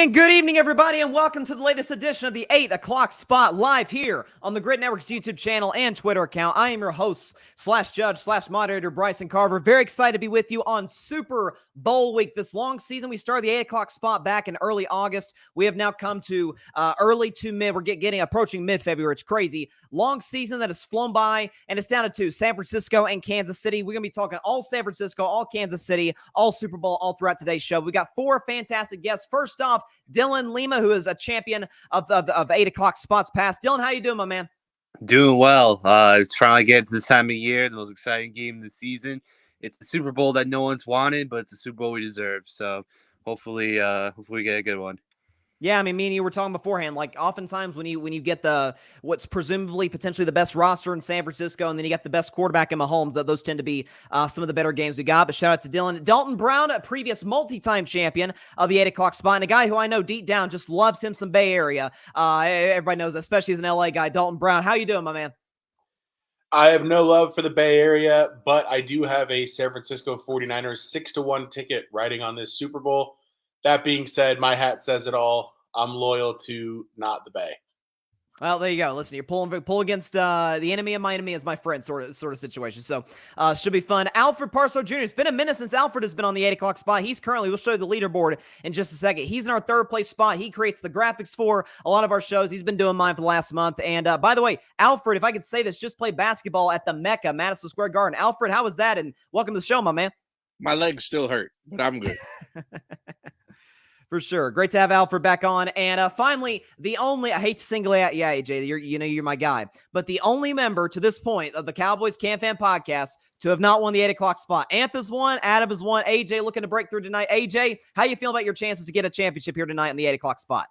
And good evening, everybody, and welcome to the latest edition of the 8 o'clock spot live here on the Gryd Network's YouTube channel and Twitter account. I am your host / moderator, Bryson Carver. Very excited to be with you on Super Bowl week. This long season, we started the 8 o'clock spot back in early August. We have now come to early to mid. We're approaching mid-February. It's crazy. Long season that has flown by, and it's down to two, San Francisco and Kansas City. We're going to be talking all San Francisco, all Kansas City, all Super Bowl, all throughout today's show. We got four fantastic guests. First off, Dylan Lima, who is a champion of 8 o'clock spots past. Dylan, how you doing, my man? Doing well. It's finally getting to this time of year, the most exciting game of the season. It's the Super Bowl that no one's wanted, but it's the Super Bowl we deserve. So hopefully we get a good one. Yeah, I mean, me and you were talking beforehand, like oftentimes when you get what's presumably potentially the best roster in San Francisco, and then you get the best quarterback in Mahomes, those tend to be some of the better games we got. But shout out to Dylan. Dalton Brown, a previous multi-time champion of the 8 o'clock spot, and a guy who I know deep down just loves him some Bay Area. Everybody knows, especially as an LA guy. Dalton Brown, how you doing, my man? I have no love for the Bay Area, but I do have a San Francisco 49ers 6-1 ticket riding on this Super Bowl. That being said, my hat says it all. I'm loyal to not the Bay. Well, there you go. Listen, you're pull against the enemy of my enemy is my friend sort of situation. So should be fun. Alfred Parsard Jr. It's been a minute since Alfred has been on the 8 o'clock spot. We'll show you the leaderboard in just a second. He's in our third place spot. He creates the graphics for a lot of our shows. He's been doing mine for the last month. And by the way, Alfred, if I could say this, just played basketball at the Mecca, Madison Square Garden. Alfred, how was that? And welcome to the show, my man. My legs still hurt, but I'm good. For sure. Great to have Alfred back on. And finally, I hate to single out, AJ, you're my guy, but the only member to this point of the Cowboys CanFan podcast to have not won the 8 o'clock spot. Anthony's won, Adam has won, AJ looking to break through tonight. AJ, how you feel about your chances to get a championship here tonight on the 8 o'clock spot?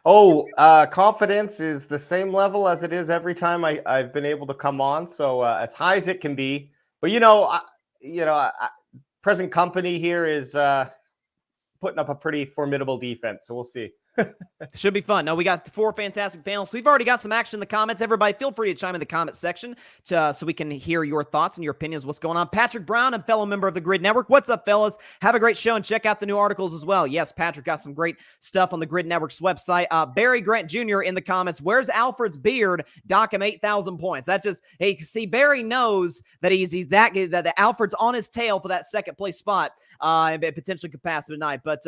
Confidence is the same level as it is every time I've been able to come on. So as high as it can be, but present company here is putting up a pretty formidable defense. So we'll see. Should be fun. No, we got four fantastic panels. We've already got some action in the comments. Everybody, feel free to chime in the comment section so we can hear your thoughts and your opinions. What's going on? Patrick Brown, a fellow member of the Gryd Network. What's up, fellas? Have a great show and check out the new articles as well. Yes, Patrick got some great stuff on the Gryd Network's website. Barry Grant Jr. in the comments. Where's Alfred's beard? Dock him 8,000 points. That's just, hey, see, Barry knows that he's that Alfred's on his tail for that second place spot and potentially could pass it tonight. But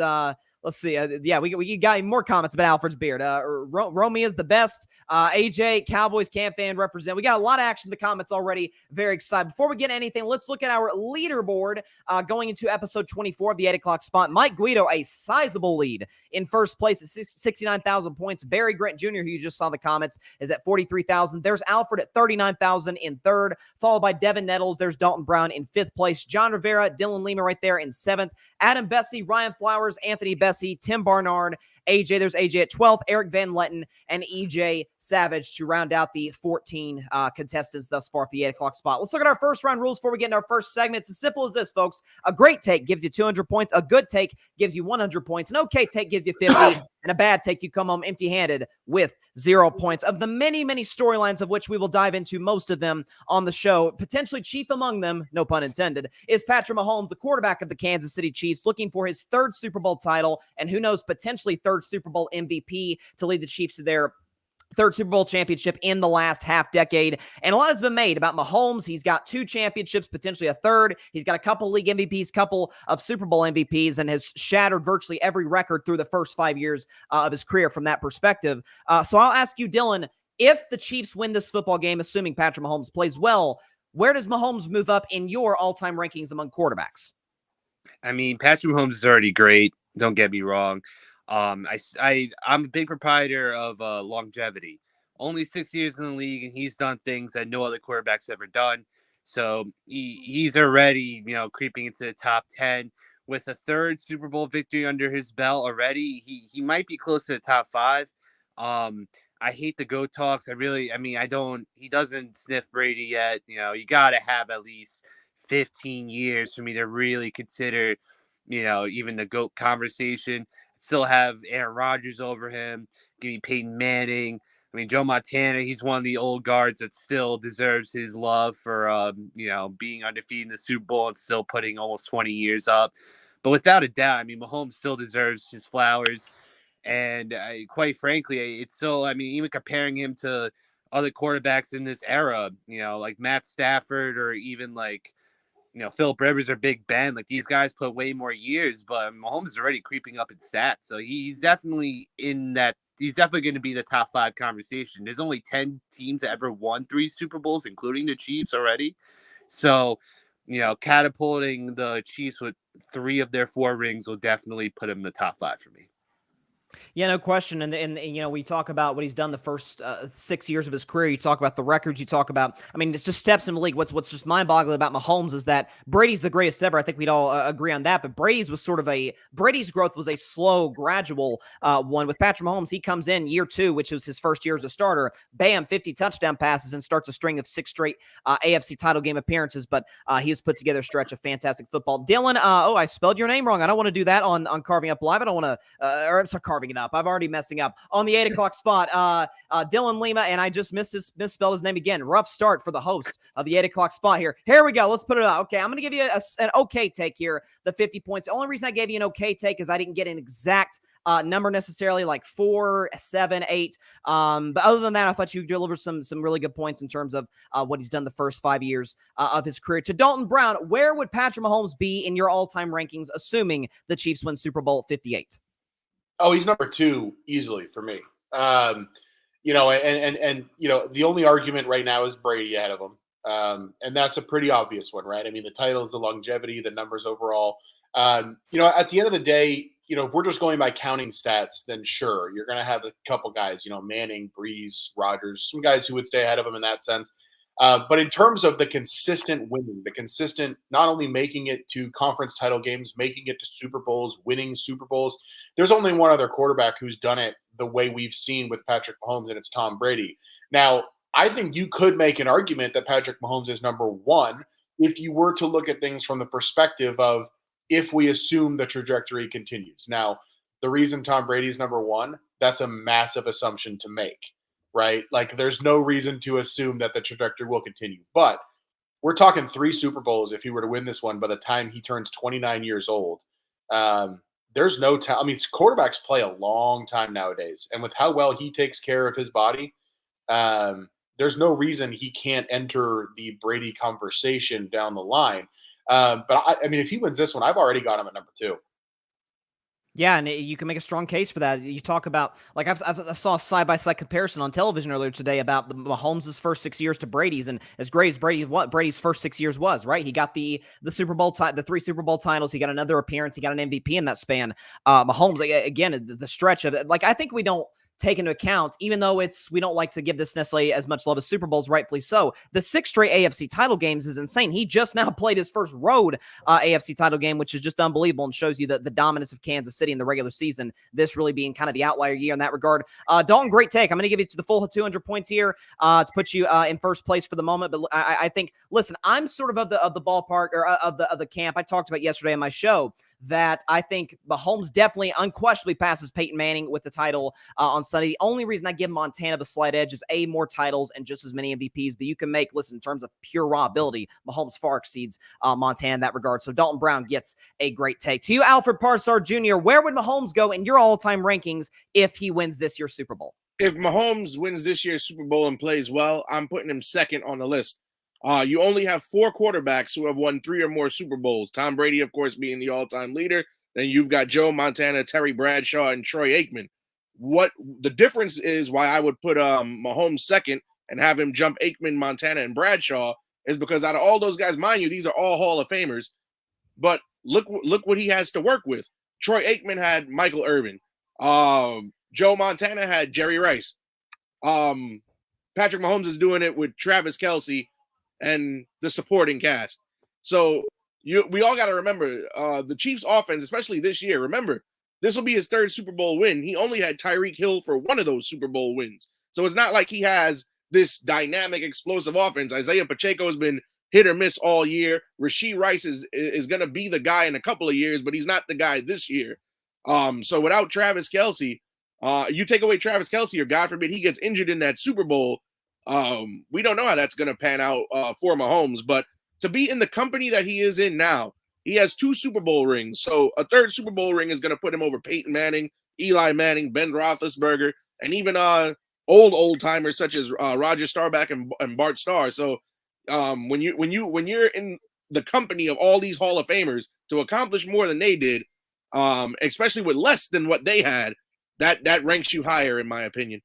let's see. We got more comments about Alfred's beard. Romy is the best. AJ, Cowboys CanFan represent. We got a lot of action in the comments already. Very excited. Before we get anything, let's look at our leaderboard going into episode 24 of the 8 o'clock spot. Mike Guido, a sizable lead in first place at 69,000 points. Barry Grant Jr., who you just saw in the comments, is at 43,000. There's Alfred at 39,000 in third, followed by Devin Nettles. There's Dalton Brown in fifth place. John Rivera, Dylan Lima right there in seventh. Adam Bessie, Ryan Flowers, Anthony Bessie, Tim Barnard, AJ. There's AJ at 12th, Eric Van Letten, and EJ Savage to round out the 14 contestants thus far for the 8 o'clock spot. Let's look at our first round rules before we get into our first segment. It's as simple as this, folks. A great take gives you 200 points. A good take gives you 100 points. An okay take gives you 50. And a bad take, you come home empty-handed with 0 points. Of the many, many storylines of which we will dive into most of them on the show, potentially chief among them, no pun intended, is Patrick Mahomes, the quarterback of the Kansas City Chiefs, looking for his third Super Bowl title and who knows, potentially third Super Bowl MVP to lead the Chiefs to their third Super Bowl championship in the last half decade. And a lot has been made about Mahomes. He's got 2 championships, potentially a third. He's got a couple league MVPs, couple of Super Bowl MVPs, and has shattered virtually every record through the first 5 years of his career from that perspective. So I'll ask you, Dylan, if the Chiefs win this football game, assuming Patrick Mahomes plays well, where does Mahomes move up in your all-time rankings among quarterbacks? I mean, Patrick Mahomes is already great. Don't get me wrong. I'm a big proprietor of longevity. Only 6 years in the league, and he's done things that no other quarterback's ever done. So he's already, creeping into the top 10 with a third Super Bowl victory under his belt already. He might be close to the top 5. I hate the GOAT talks. He doesn't sniff Brady yet. You got to have at least 15 years for me to really consider, even the GOAT conversation. Still have Aaron Rodgers over him. Give me Peyton Manning. I mean, Joe Montana, he's one of the old guards that still deserves his love for, being undefeated in the Super Bowl and still putting almost 20 years up. But without a doubt, I mean, Mahomes still deserves his flowers. And quite frankly, it's still, I mean, even comparing him to other quarterbacks in this era, like Matt Stafford or even like, Philip Rivers or Big Ben, like these guys put way more years, but Mahomes is already creeping up in stats. So he's definitely he's definitely going to be the top 5 conversation. There's only 10 teams that ever won 3 Super Bowls, including the Chiefs already. So, catapulting the Chiefs with 3 of their 4 rings will definitely put him in the top 5 for me. Yeah, no question. And we talk about what he's done the first 6 years of his career. You talk about the records. You talk about, I mean, it's just steps in the league. What's just mind-boggling about Mahomes is that Brady's the greatest ever. I think we'd all agree on that. But Brady's growth was a slow, gradual one. With Patrick Mahomes, he comes in year 2, which was his first year as a starter. Bam, 50 touchdown passes and starts a string of 6 straight AFC title game appearances. But he has put together a stretch of fantastic football. Dylan, I spelled your name wrong. I don't want to do that on Carving Up Live. I don't want to, or I'm sorry, Carving It Up. I'm already messing up on the 8 o'clock spot. Dylan Lima, and I just misspelled his name again. Rough start for the host of the 8 o'clock spot here. Here we go. Let's put it out. Okay, I'm going to give you an okay take here. The 50 points. The only reason I gave you an okay take is I didn't get an exact number necessarily, like 4, 7, 8. But other than that, I thought you delivered some really good points in terms of what he's done the first 5 years of his career. To Dalton Brown, where would Patrick Mahomes be in your all-time rankings, assuming the Chiefs win Super Bowl 58? Oh, he's number 2 easily for me. The only argument right now is Brady ahead of him. And that's a pretty obvious one, right? I mean, the titles, the longevity, the numbers overall. At the end of the day, if we're just going by counting stats, then sure, you're going to have a couple guys, Manning, Breeze, Rodgers, some guys who would stay ahead of him in that sense. But in terms of the consistent winning, the consistent not only making it to conference title games, making it to Super Bowls, winning Super Bowls, there's only one other quarterback who's done it the way we've seen with Patrick Mahomes, and it's Tom Brady. Now, I think you could make an argument that Patrick Mahomes is number 1 if you were to look at things from the perspective of if we assume the trajectory continues. Now, the reason Tom Brady is number 1, that's a massive assumption to make. Right? Like there's no reason to assume that the trajectory will continue. But we're talking 3 Super Bowls if he were to win this one by the time he turns 29 years old. There's no I mean, quarterbacks play a long time nowadays. And with how well he takes care of his body, there's no reason he can't enter the Brady conversation down the line. But I mean, if he wins this one, I've already got him at number 2. Yeah, and you can make a strong case for that. You talk about, like, I saw a side-by-side comparison on television earlier today about the Mahomes' first 6 years to Brady's, and as great as Brady's first 6 years was, right? He got the Super Bowl, the 3 Super Bowl titles. He got another appearance. He got an MVP in that span. Mahomes, again, the stretch of it. Like, I think we don't take into account, even though we don't like to give this necessarily as much love as Super Bowls, rightfully so. The 6 straight AFC title games is insane. He just now played his first road AFC title game, which is just unbelievable and shows you the dominance of Kansas City in the regular season, this really being kind of the outlier year in that regard. Dalton, great take. I'm going to give you to the full 200 points here to put you in first place for the moment. But I think, listen, I'm sort of the ballpark or of the camp I talked about yesterday on my show, that I think Mahomes definitely unquestionably passes Peyton Manning with the title on Sunday. The only reason I give Montana the slight edge is more titles and just as many MVPs. But you can listen, in terms of pure raw ability, Mahomes far exceeds Montana in that regard. So Dalton Brown gets a great take. To you, Alfred Parsard Jr., where would Mahomes go in your all-time rankings if he wins this year's Super Bowl? If Mahomes wins this year's Super Bowl and plays well, I'm putting him second on the list. You only have 4 quarterbacks who have won 3 or more Super Bowls. Tom Brady, of course, being the all-time leader. Then you've got Joe Montana, Terry Bradshaw, and Troy Aikman. What the difference is why I would put Mahomes second and have him jump Aikman, Montana, and Bradshaw is because out of all those guys, mind you, these are all Hall of Famers. But look what he has to work with. Troy Aikman had Michael Irvin. Joe Montana had Jerry Rice. Patrick Mahomes is doing it with Travis Kelce and the supporting cast. So we all got to remember the Chiefs offense, especially this year. Remember, this will be his 3rd Super Bowl win. He only had Tyreek Hill for one of those Super Bowl wins. So it's not like he has this dynamic, explosive offense. Isaiah Pacheco has been hit or miss all year. Rashee Rice is going to be the guy in a couple of years, but he's not the guy this year. So without Travis Kelce, you take away Travis Kelce, or God forbid he gets injured in that Super Bowl, we don't know how that's going to pan out for Mahomes. But to be in the company that he is in now, He has 2 Super Bowl rings. So a third Super Bowl ring is going to put him over Peyton Manning, Eli Manning, Ben Roethlisberger, and even old timers such as Roger Staubach and Bart Starr. So when you're in the company of all these Hall of Famers, to accomplish more than they did, especially with less than what they had, that ranks you higher, in my opinion.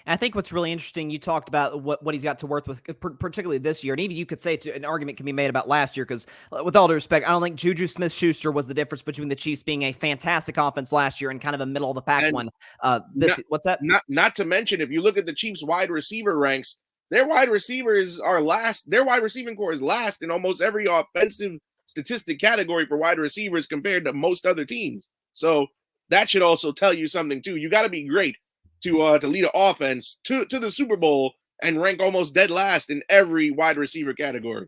And I think what's really interesting, you talked about what he's got to work with, particularly this year. And even you could say an argument can be made about last year, because with all due respect, I don't think Juju Smith-Schuster was the difference between the Chiefs being a fantastic offense last year and kind of a middle of the pack one. What's that? Not to mention, if you look at the Chiefs wide receiver ranks, their wide receivers are last. Their wide receiving core is last in almost every offensive statistic category for wide receivers compared to most other teams. So that should also tell you something too. You got to be great to lead an offense to the Super Bowl and rank almost dead last in every wide receiver category.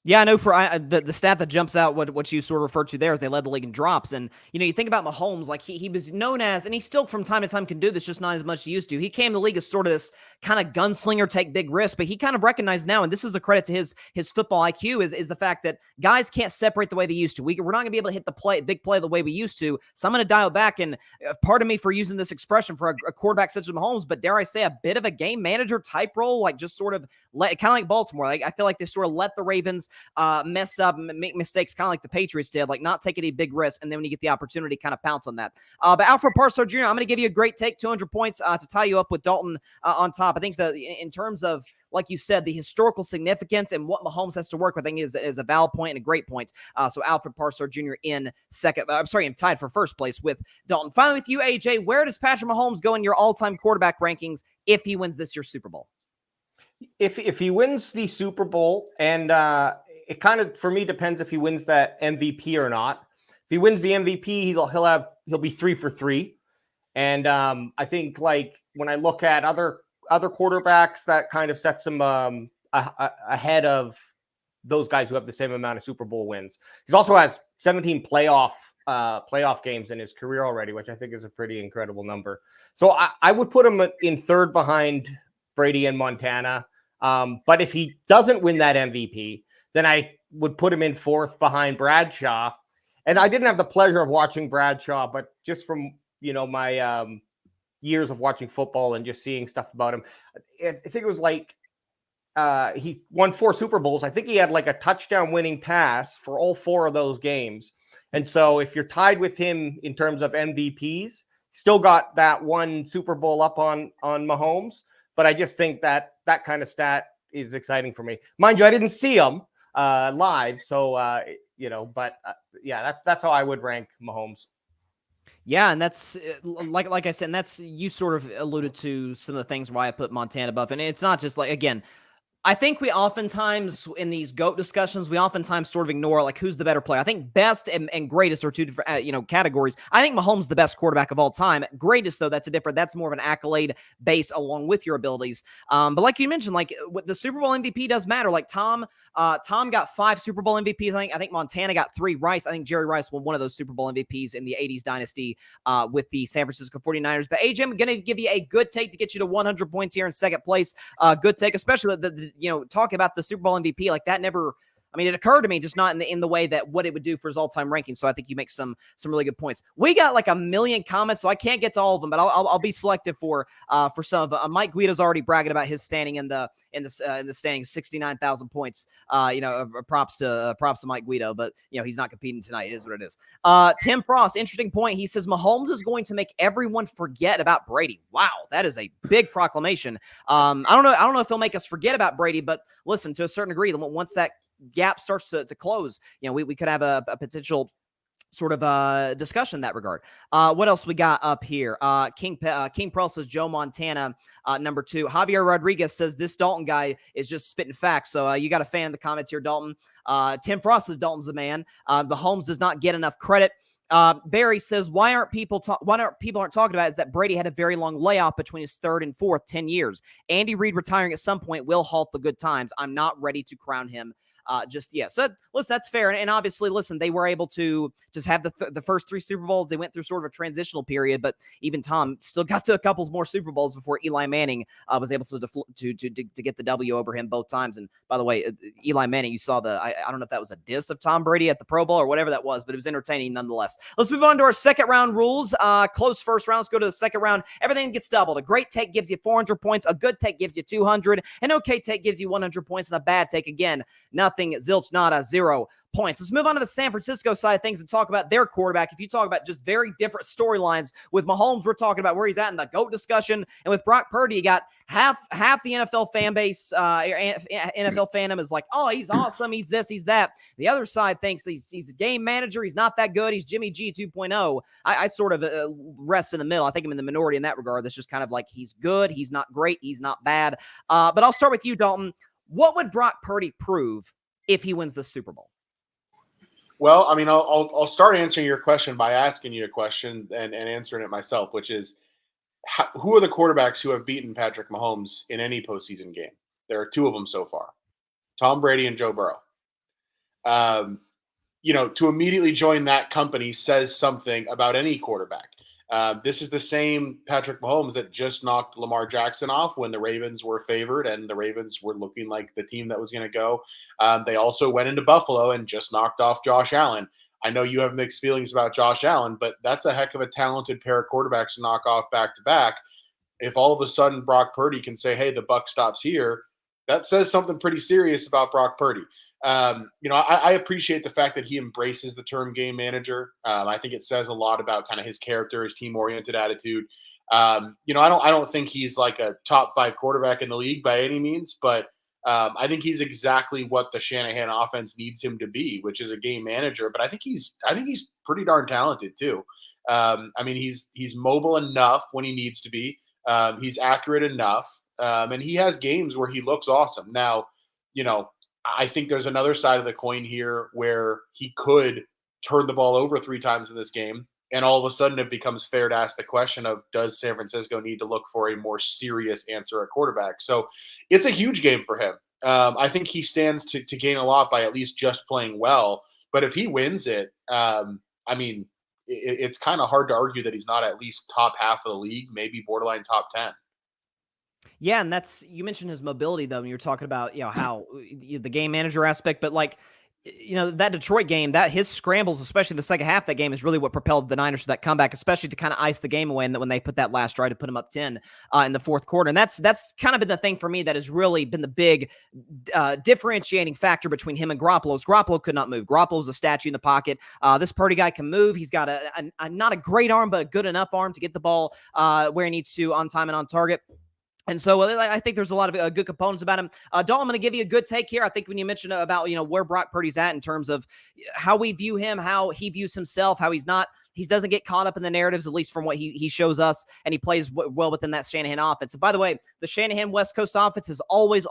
Yeah, I know the stat that jumps out, what you sort of referred to there, is they led the league in drops. And, you think about Mahomes, like he was known as, and he still from time to time can do this, just not as much as he used to. He came to the league as sort of this kind of gunslinger, take big risks, but he kind of recognized now, and this is a credit to his football IQ, is the fact that guys can't separate the way they used to. We're not going to be able to hit the big play the way we used to. So I'm going to dial back, and pardon me for using this expression for a quarterback such as Mahomes, but dare I say a bit of a game manager type role, like just sort of kind of like Baltimore. Like I feel like they sort of let the Ravens mess up and make mistakes, kind of like the Patriots did, like not take any big risks, and then when you get the opportunity, kind of pounce on that. But Alfred Parsard Jr., I'm going to give you a great take, 200 points to tie you up with Dalton on top. I think in terms of, like you said, the historical significance and what Mahomes has to work with, I think is a valid point and a great point. So Alfred Parsard Jr. in second. I'm tied for first place with Dalton. Finally, with you, AJ, where does Patrick Mahomes go in your all-time quarterback rankings if he wins this year's Super Bowl? If he wins the Super Bowl, and it kind of, for me, depends if he wins that MVP or not. If he wins the MVP, he'll be 3 for 3. And I think, like, when I look at other quarterbacks, that kind of sets him ahead of those guys who have the same amount of Super Bowl wins. He also has 17 playoff games in his career already, which I think is a pretty incredible number. So I would put him in third behind Brady and Montana. But if he doesn't win that MVP, then I would put him in fourth behind Bradshaw. And I didn't have the pleasure of watching Bradshaw, but just from, my years of watching football and just seeing stuff about him, I think it was like he won 4 Super Bowls. I think he had like a touchdown winning pass for all 4 of those games. And so if you're tied with him in terms of MVPs, still got that 1 Super Bowl up on Mahomes. But I just think that kind of stat is exciting for me. Mind you, I didn't see him live. So, that's how I would rank Mahomes. Yeah, and that's like I said, and that's, you sort of alluded to some of the things why I put Montana above. And it's not just like, again, I think we oftentimes, in these GOAT discussions, we oftentimes sort of ignore, like, who's the better player. I think best and greatest are two different, categories. I think Mahomes is the best quarterback of all time. Greatest, though, that's more of an accolade based along with your abilities. But like you mentioned, like, the Super Bowl MVP does matter. Like Tom got 5 Super Bowl MVPs. I think Montana got 3. Rice, I think Jerry Rice won one of those Super Bowl MVPs in the 80s dynasty with the San Francisco 49ers. But AJ, I'm going to give you a good take to get you to 100 points here in second place. Good take, especially talking about the Super Bowl MVP, like that never, it occurred to me, just not in the way that what it would do for his all-time ranking. So I think you make some really good points. We got like 1 million comments, so I can't get to all of them, but I'll be selective for some of Mike Guido's already bragging about his standing in the standings, 69,000 points. Props to Mike Guido, but he's not competing tonight. It is what it is. Tim Frost, interesting point. He says Mahomes is going to make everyone forget about Brady. Wow, that is a big proclamation. I don't know if he'll make us forget about Brady, but listen, to a certain degree, once that gap starts to close, we could have a potential sort of discussion in that regard. What else we got up here? King Pearl says Joe Montana, number 2. Javier Rodriguez says this Dalton guy is just spitting facts. So you got a fan in the comments here, Dalton. Tim Frost says Dalton's the man. Mahomes does not get enough credit. Barry says, why aren't people talking about is that Brady had a very long layoff between his 3rd and 4th, 10 years. Andy Reid retiring at some point will halt the good times. I'm not ready to crown him So listen, that's fair. And obviously, listen, they were able to just have the first 3 Super Bowls. They went through sort of a transitional period, but even Tom still got to a couple more Super Bowls before Eli Manning was able to get the W over him both times. And by the way, Eli Manning, you saw I don't know if that was a diss of Tom Brady at the Pro Bowl or whatever that was, but it was entertaining nonetheless. Let's move on to our second round rules. Close first round. Let's go to the second round. Everything gets doubled. A great take gives you 400 points. A good take gives you 200. An okay take gives you 100 points. And a bad take, again, nothing, zilch, nada, 0 points. Let's move on to the San Francisco side of things and talk about their quarterback. If you talk about just very different storylines, with Mahomes, we're talking about where he's at in the GOAT discussion. And with Brock Purdy, you got half the NFL fan base, NFL fandom is like, oh, he's awesome. He's this, he's that. The other side thinks he's a game manager. He's not that good. He's Jimmy G 2.0. I sort of rest in the middle. I think I'm in the minority in that regard. That's just kind of like, he's good. He's not great. He's not bad. But I'll start with you, Dalton. What would Brock Purdy prove if he wins the Super Bowl? Well, I mean, I'll start answering your question by asking you a question and answering it myself, which is, who are the quarterbacks who have beaten Patrick Mahomes in any postseason game? There are 2 of them so far, Tom Brady and Joe Burrow. To immediately join that company says something about any quarterback. This is the same Patrick Mahomes that just knocked Lamar Jackson off when the Ravens were favored and the Ravens were looking like the team that was going to go. They also went into Buffalo and just knocked off Josh Allen. I know you have mixed feelings about Josh Allen, but that's a heck of a talented pair of quarterbacks to knock off back-to-back. If all of a sudden Brock Purdy can say, hey, the buck stops here, that says something pretty serious about Brock Purdy. I appreciate the fact that he embraces the term game manager. I think it says a lot about kind of his character, his team-oriented attitude. I don't think he's like a top 5 quarterback in the league by any means, but I think he's exactly what the Shanahan offense needs him to be, which is a game manager. But I think he's pretty darn talented too. He's mobile enough when he needs to be. He's accurate enough, and he has games where he looks awesome. Now, I think there's another side of the coin here where he could turn the ball over 3 times in this game, and all of a sudden it becomes fair to ask the question of, does San Francisco need to look for a more serious answer at quarterback? So it's a huge game for him. I think he stands to gain a lot by at least just playing well. But if he wins it, it's kind of hard to argue that he's not at least top half of the league, maybe borderline top 10. Yeah, and you mentioned his mobility, though, when you're talking about, how the game manager aspect, but that Detroit game, that his scrambles, especially the second half of that game, is really what propelled the Niners to that comeback, especially to kind of ice the game away when they put that last drive to put them up 10 in the fourth quarter. And that's kind of been the thing for me that has really been the big differentiating factor between him and Garoppolo. Garoppolo could not move. Garoppolo was a statue in the pocket. This Purdy guy can move. He's got a not a great arm, but a good enough arm to get the ball where he needs to, on time and on target. And so I think there's a lot of good components about him. Dalton, I'm going to give you a good take here. I think when you mentioned about, where Brock Purdy's at in terms of how we view him, how he views himself, how he doesn't get caught up in the narratives, at least from what he shows us, and he plays well within that Shanahan offense. And by the way, the Shanahan West Coast offense has always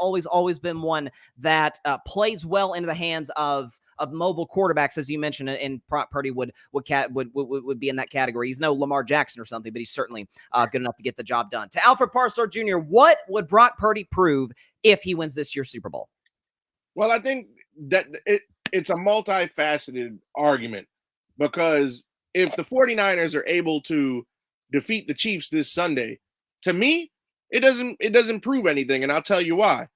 been one that plays well into the hands of mobile quarterbacks, as you mentioned, and Brock Purdy would be in that category. He's no Lamar Jackson or something, but he's certainly good enough to get the job done. To Alfred Parsard Jr., what would Brock Purdy prove if he wins this year's Super Bowl? Well, I think that it's a multifaceted argument, because if the 49ers are able to defeat the Chiefs this Sunday, to me, it doesn't prove anything, and I'll tell you why.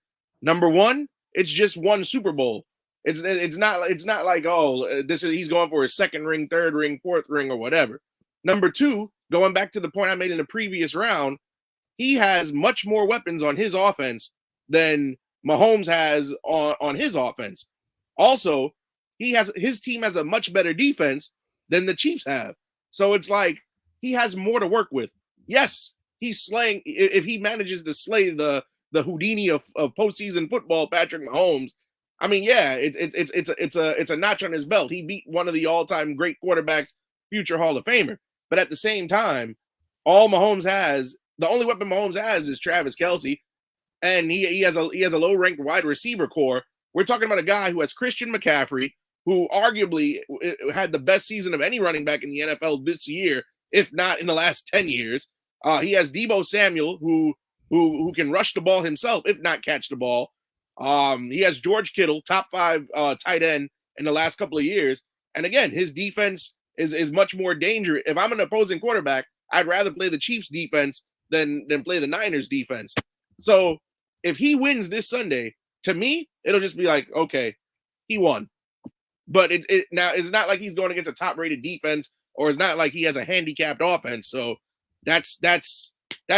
Number one, it's just one Super Bowl. It's not like, he's going for his second ring, third ring, fourth ring, or whatever. Number two, going back to the point I made in the previous round, he has much more weapons on his offense than Mahomes has on his offense. Also, his team has a much better defense than the Chiefs have. So it's like he has more to work with. Yes, he's slaying. If he manages to slay the Houdini of postseason football, Patrick Mahomes, I mean, yeah, it's a notch on his belt. He beat one of the all-time great quarterbacks, future Hall of Famer. But at the same time, the only weapon Mahomes has is Travis Kelce, and he has a low-ranked wide receiver core. We're talking about a guy who has Christian McCaffrey, who arguably had the best season of any running back in the NFL this year, if not in the last 10 years. He has Deebo Samuel, who can rush the ball himself, if not catch the ball. He has George Kittle, top 5 tight end in the last couple of years. And again, his defense is much more dangerous. If I'm an opposing quarterback, I'd rather play the Chiefs defense than play the Niners defense. So if he wins this Sunday, to me, it'll just be like, okay, he won. But now it's not like he's going against a top-rated defense, or it's not like he has a handicapped offense. So that's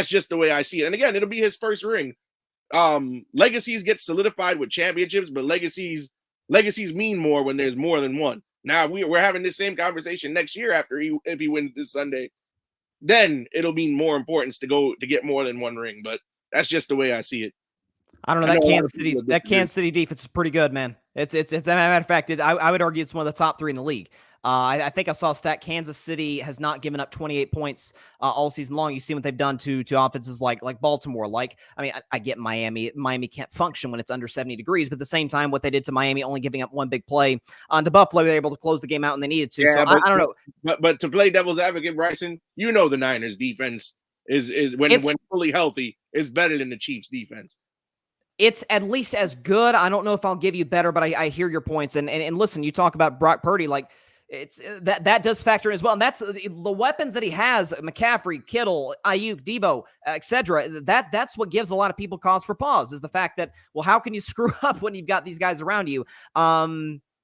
just the way I see it. And again, it'll be his first ring. Legacies get solidified with championships, but legacies mean more when there's more than one. Now we're having this same conversation next year if he wins this Sunday, then it'll mean more importance to get more than one ring. But that's just the way I see it. I don't know. That Kansas City defense is pretty good, man. It's a matter of fact, I would argue it's one of the top 3 in the league. I think I saw a stat. Kansas City has not given up 28 points all season long. You see what they've done to offenses like Baltimore. I get Miami. Miami can't function when it's under 70 degrees, but at the same time, what they did to Miami, only giving up one big play to Buffalo, they were able to close the game out when they needed to. Yeah, so I don't know. But to play devil's advocate, Bryson, the Niners defense is when fully healthy is better than the Chiefs defense. It's at least as good. I don't know if I'll give you better, but I hear your points. And listen, you talk about Brock Purdy, it's that does factor in as well. And that's the weapons that he has: McCaffrey, Kittle, Ayuk, Debo, etc. That's what gives a lot of people cause for pause, is the fact that, well, how can you screw up when you've got these guys around you?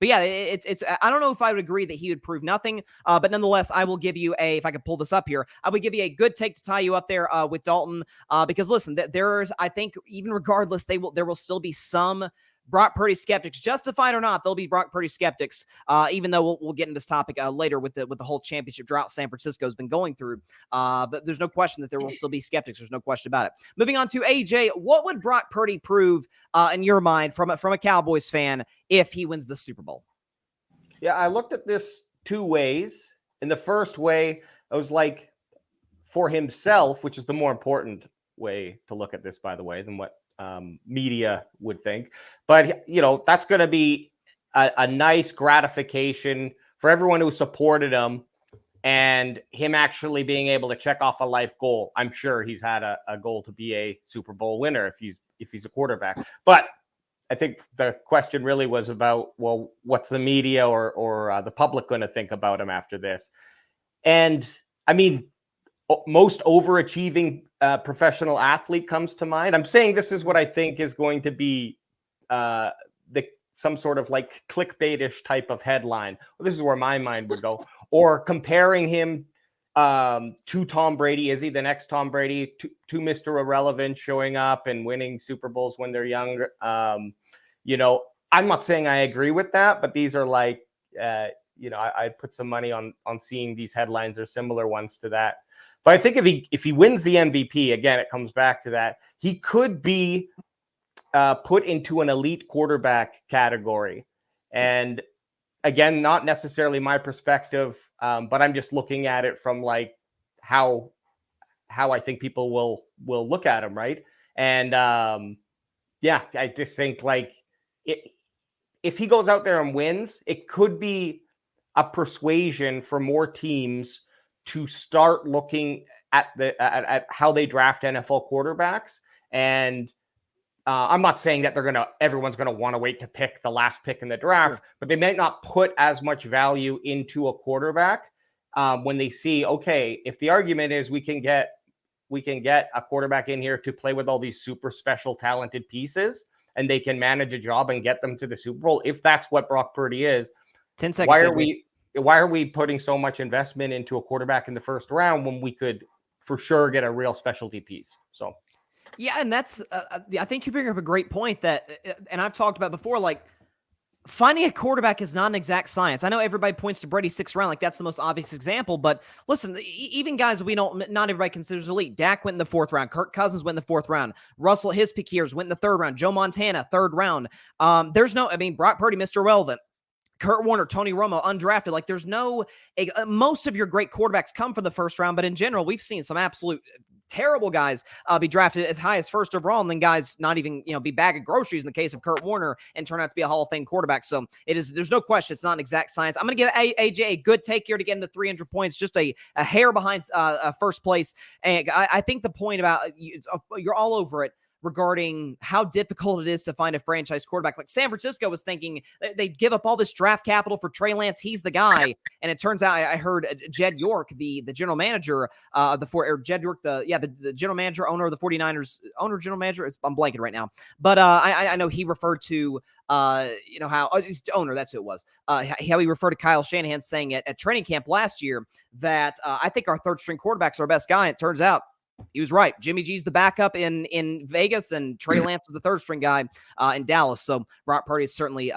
But yeah, it's I don't know if I would agree that he would prove nothing, but nonetheless, I will give you if I could pull this up here, I would give you a good take to tie you up there with Dalton, because listen, there's, I think, even regardless, there will still be some Brock Purdy skeptics, justified or not. There'll be Brock Purdy skeptics, even though we'll get into this topic later with the whole championship drought San Francisco's been going through. But there's no question that there will still be skeptics. There's no question about it. Moving on to AJ, what would Brock Purdy prove in your mind from a Cowboys fan if he wins the Super Bowl? Yeah, I looked at this 2 ways. In the first way, I was like, for himself, which is the more important way to look at this, by the way, than what media would think. But, that's going to be a nice gratification for everyone who supported him, and him actually being able to check off a life goal. I'm sure he's had a goal to be a Super Bowl winner if he's a quarterback. But I think the question really was about, well, what's the media or the public going to think about him after this? And I mean, most overachieving professional athlete comes to mind. I'm saying this is what I think is going to be some sort of like clickbaitish type of headline. Well, this is where my mind would go. Or comparing him to Tom Brady. Is he the next Tom Brady? To Mr. Irrelevant, showing up and winning Super Bowls when they're younger. I'm not saying I agree with that, but these are like, I'd put some money on seeing these headlines or similar ones to that. But I think if he wins the MVP, again, it comes back to that, he could be put into an elite quarterback category. And again, not necessarily my perspective, but I'm just looking at it from like how I think people will look at him, right? And I just think like if he goes out there and wins, it could be a persuasion for more teams to start looking at how they draft NFL quarterbacks. And I'm not saying that everyone's gonna want to wait to pick the last pick in the draft, sure, but they might not put as much value into a quarterback when they see, okay, if the argument is we can get a quarterback in here to play with all these super special talented pieces, and they can manage a job and get them to the Super Bowl. If that's what Brock Purdy is, 10 seconds. Why are we putting so much investment into a quarterback in the first round when we could for sure get a real specialty piece? So, yeah, and that's I think you bring up a great point that, and I've talked about before, like finding a quarterback is not an exact science. I know everybody points to Brady 6th round, like that's the most obvious example, but listen, even guys not everybody considers elite. Dak went in the 4th round. Kirk Cousins went in the 4th round. Russell, his peak years, went in the 3rd round. Joe Montana, 3rd round. Brock Purdy, Mr. Irrelevant. Kurt Warner, Tony Romo, undrafted. Like there's most of your great quarterbacks come from the 1st round, but in general, we've seen some absolute terrible guys be drafted as high as 1st overall, and then guys not even, be bagging groceries in the case of Kurt Warner and turn out to be a Hall of Fame quarterback. So there's no question. It's not an exact science. I'm going to give AJ a good take here to get into 300 points, just a hair behind first place. And I think the point about you're all over it. regarding how difficult it is to find a franchise quarterback. Like San Francisco was thinking they'd give up all this draft capital for Trey Lance. He's the guy. And it turns out I heard Jed York, the general manager Jed York, the general manager, owner of the 49ers, general manager. I'm blanking right now. But I know he referred to he's the owner, that's who it was. How he referred to Kyle Shanahan saying at training camp last year that I think our third string quarterback's our best guy. And it turns out he was right. Jimmy G's the backup in Vegas, and Trey Lance is the third string guy in Dallas. So Brock Purdy has certainly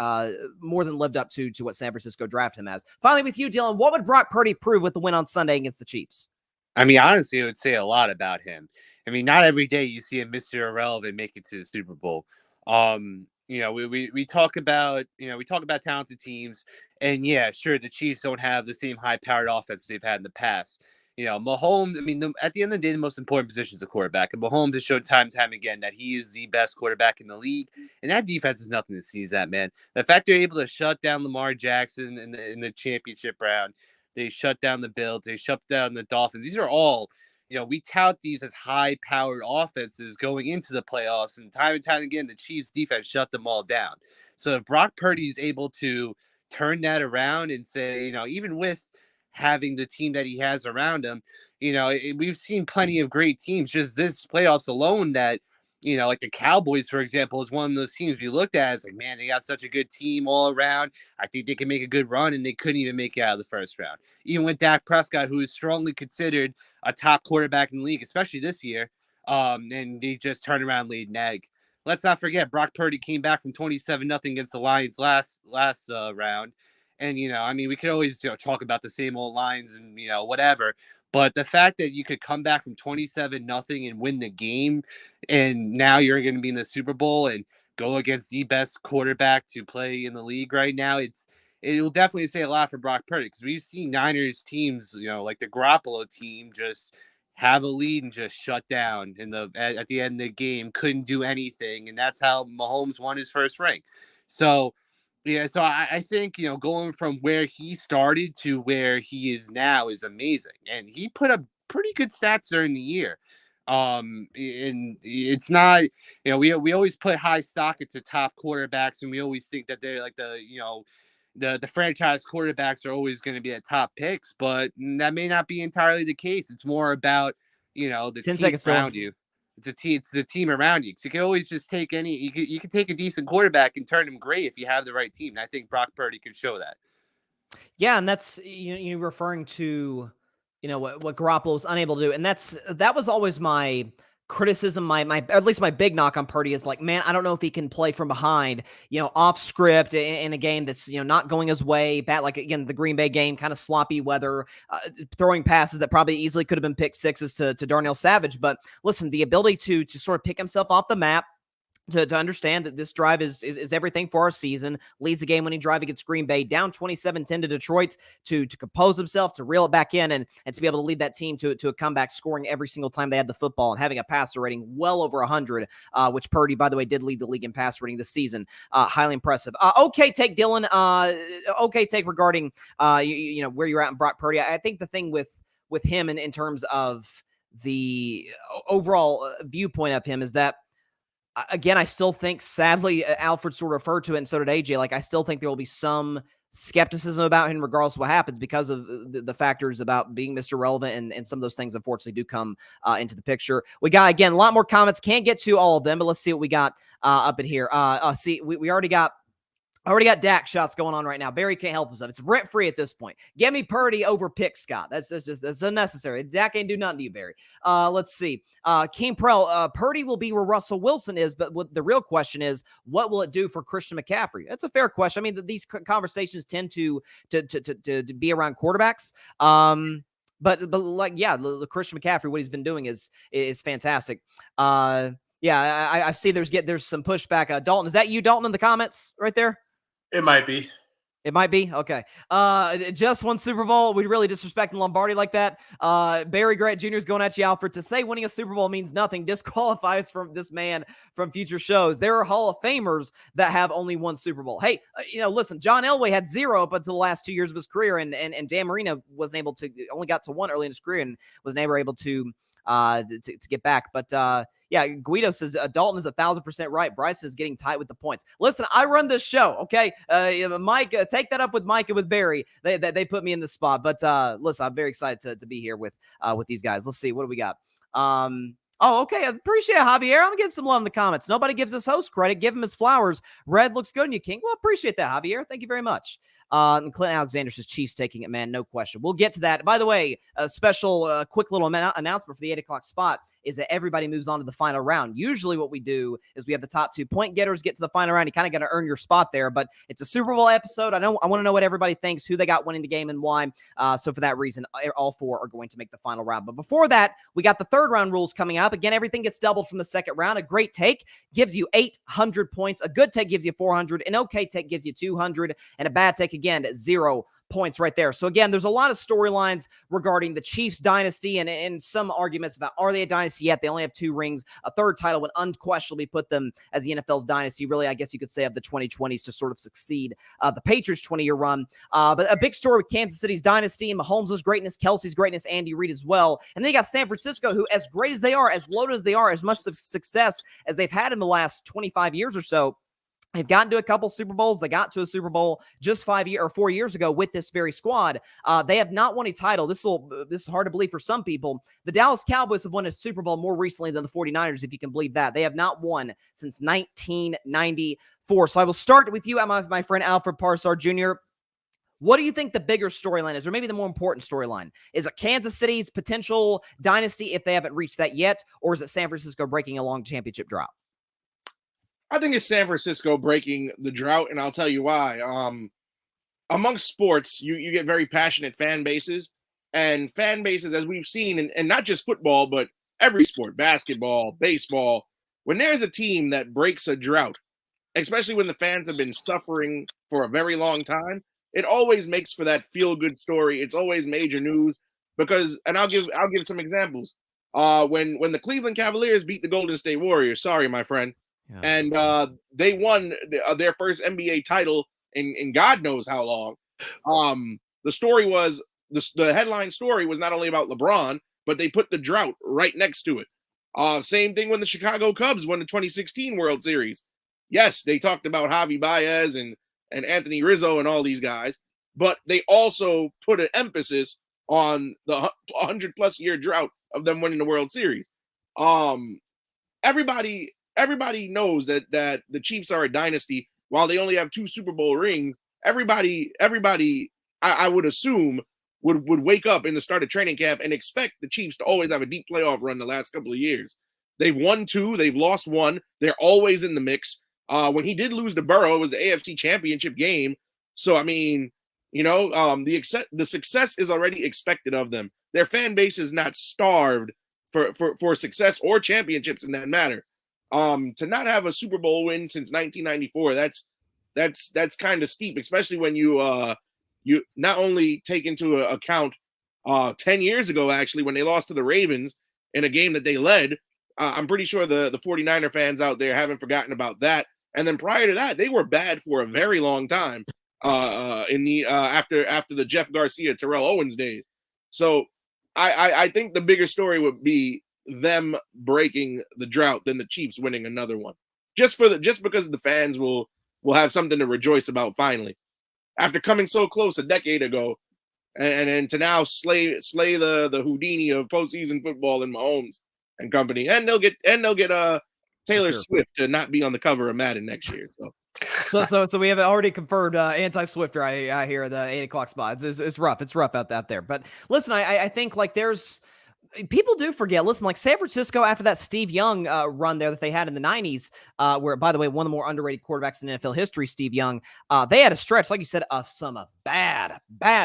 more than lived up to what San Francisco drafted him as. Finally, with you, Dylan, what would Brock Purdy prove with the win on Sunday against the Chiefs? I mean, honestly, it would say a lot about him. I mean, not every day you see a Mr. Irrelevant make it to the Super Bowl. We talk about talented teams, and yeah, sure, the Chiefs don't have the same high-powered offense they've had in the past. Mahomes, at the end of the day, the most important position is a quarterback. And Mahomes has showed time and time again that he is the best quarterback in the league. And that defense is nothing to seize at, man. The fact they're able to shut down Lamar Jackson in the championship round, they shut down the Bills, they shut down the Dolphins. These are all, we tout these as high-powered offenses going into the playoffs. And time again, the Chiefs defense shut them all down. So if Brock Purdy is able to turn that around and say, even with having the team that he has around him, we've seen plenty of great teams just this playoffs alone that, like the Cowboys, for example, is one of those teams we looked at as like, man, they got such a good team all around. I think they can make a good run, and they couldn't even make it out of the first round. Even with Dak Prescott, who is strongly considered a top quarterback in the league, especially this year, and they just turned around, laid an egg. Let's not forget, Brock Purdy came back from 27-0 against the Lions last round. And, we could always, talk about the same old lines and, whatever. But the fact that you could come back from 27-0 and win the game, and now you're going to be in the Super Bowl and go against the best quarterback to play in the league right now, it will definitely say a lot for Brock Purdy, because we've seen Niners teams, like the Garoppolo team, just have a lead and just shut down at the end of the game, couldn't do anything. And that's how Mahomes won his first ring. So, yeah, so I think, going from where he started to where he is now is amazing. And he put up pretty good stats during the year. And it's not, we always put high stock into top quarterbacks, and we always think that they're like the franchise quarterbacks are always going to be at top picks, but that may not be entirely the case. It's more about, the 10 team seconds around you. It's the team around you. So you can always just take you can take a decent quarterback and turn him great if you have the right team. And I think Brock Purdy can show that. Yeah, and that's you referring to what Garoppolo was unable to do, and that was always my criticism, my at least my big knock on Purdy is like, man, I don't know if he can play from behind, off script in a game that's not going his way. Bad, like again the Green Bay game, kind of sloppy weather, throwing passes that probably easily could have been pick sixes to Darnell Savage. But listen, the ability to sort of pick himself off the map, to understand that this drive is everything for our season, leads the game-winning drive against Green Bay, down 27-10 to Detroit, to compose himself, to reel it back in, and to be able to lead that team to a comeback, scoring every single time they had the football, and having a passer rating well over 100, which Purdy, by the way, did lead the league in pass rating this season. Highly impressive. Okay take, Dylan. Okay take regarding where you're at in Brock Purdy. I think the thing with him in terms of the overall viewpoint of him is that, again, I still think, sadly, Alfred sort of referred to it, and so did AJ. Like, I still think there will be some skepticism about him regardless of what happens, because of the factors about being Mr. Relevant, and some of those things, unfortunately, do come into the picture. We got, again, a lot more comments. Can't get to all of them, but let's see what we got up in here. We already got Dak shots going on right now. Barry can't help himself. It's rent-free at this point. Get me Purdy over pick, Scott. That's unnecessary. Dak ain't do nothing to you, Barry. Let's see. King Prell, Purdy will be where Russell Wilson is, but what the real question is, what will it do for Christian McCaffrey? That's a fair question. I mean, these conversations tend to be around quarterbacks. But like, yeah, the Christian McCaffrey, what he's been doing is fantastic. I see there's some pushback. Dalton, is that you, Dalton, in the comments right there? It might be. It might be. Okay. Just won Super Bowl. We really disrespecting Lombardi like that. Barry Grant Jr. is going at you, Alfred. To say winning a Super Bowl means nothing disqualifies from this man from future shows. There are Hall of Famers that have only one Super Bowl. Hey, listen, John Elway had 0 up until the last 2 years of his career, and Dan Marino wasn't able to, only got to 1 early in his career, and was never able to to get back. But yeah, Guido says Dalton is 1,000% right. Bryson is getting tight with the points. Listen, I run this show, okay? Mike, take that up with Mike and with Barry. They put me in this spot. But listen, I'm very excited to be here with these guys. Let's see, what do we got? Oh, okay. I appreciate it, Javier. I'm gonna give some love in the comments. Nobody gives us host credit. Give him his flowers. Red looks good on you, King. Well, appreciate that, Javier. Thank you very much. And Clint Alexander says Chiefs taking it, man. No question. We'll get to that. By the way, a special quick little announcement for the 8 o'clock spot is that everybody moves on to the final round. Usually what we do is we have the top 2 point getters get to the final round. You kind of got to earn your spot there, but it's a Super Bowl episode. I want to know what everybody thinks, who they got winning the game and why. So for that reason, all 4 are going to make the final round. But before that, we got the third round rules coming up. Again, everything gets doubled from the second round. A great take gives you 800 points. A good take gives you 400. An okay take gives you 200. And a bad take, again, 0 points right there. So again, there's a lot of storylines regarding the Chiefs dynasty and some arguments about, are they a dynasty yet? They only have 2 rings. A third title would unquestionably put them as the NFL's dynasty, really, I guess you could say, of the 2020s to sort of succeed the Patriots' 20-year run. But a big story with Kansas City's dynasty and Mahomes' greatness, Kelsey's greatness, Andy Reid as well. And then you got San Francisco, who, as great as they are, as loaded as they are, as much of success as they've had in the last 25 years or so, they've gotten to a couple Super Bowls. They got to a Super Bowl just 4 years ago with this very squad. They have not won a title. This is hard to believe for some people. The Dallas Cowboys have won a Super Bowl more recently than the 49ers, if you can believe that. They have not won since 1994. So I will start with you, my friend Alfred Parsard Jr. What do you think the bigger storyline is, or maybe the more important storyline? Is it Kansas City's potential dynasty if they haven't reached that yet, or is it San Francisco breaking a long championship drought? I think it's San Francisco breaking the drought, and I'll tell you why. Amongst sports, you get very passionate fan bases, and fan bases, as we've seen, and not just football, but every sport, basketball, baseball, when there's a team that breaks a drought, especially when the fans have been suffering for a very long time, it always makes for that feel-good story. It's always major news because, and I'll give some examples. When the Cleveland Cavaliers beat the Golden State Warriors, sorry, my friend, yeah. And they won their first NBA title in God knows how long. The story was the headline story was not only about LeBron, but they put the drought right next to it. Same thing when the Chicago Cubs won the 2016 World Series. Yes, they talked about Javi Baez and Anthony Rizzo and all these guys, but they also put an emphasis on the 100+ year drought of them winning the World Series. Everybody knows that the Chiefs are a dynasty. While they only have 2 Super Bowl rings, everybody, I would assume, would wake up in the start of training camp and expect the Chiefs to always have a deep playoff run the last couple of years. They've won 2, they've lost 1. They're always in the mix. When he did lose to Burrow, it was the AFC Championship game. So, I mean, the success is already expected of them. Their fan base is not starved for success or championships in that matter. To not have a Super Bowl win since 1994, that's kind of steep, especially when you not only take into account 10 years ago, actually, when they lost to the Ravens in a game that they led. I'm pretty sure the 49er fans out there haven't forgotten about that. And then prior to that, they were bad for a very long time in the after the Jeff Garcia, Terrell Owens days. So I think the bigger story would be them breaking the drought than the Chiefs winning another one. Just because the fans will have something to rejoice about finally. After coming so close a decade ago and to now slay the Houdini of postseason football in Mahomes and company. And they'll get Taylor Swift to not be on the cover of Madden next year. So we have already confirmed anti-Swifter. I hear the 8 o'clock spot. It's rough. It's rough out there. But listen, I think like there's people do forget. Listen, like San Francisco after that Steve Young run there that they had in the 90s, where, by the way, one of the more underrated quarterbacks in NFL history, Steve Young, they had a stretch, like you said, of some bad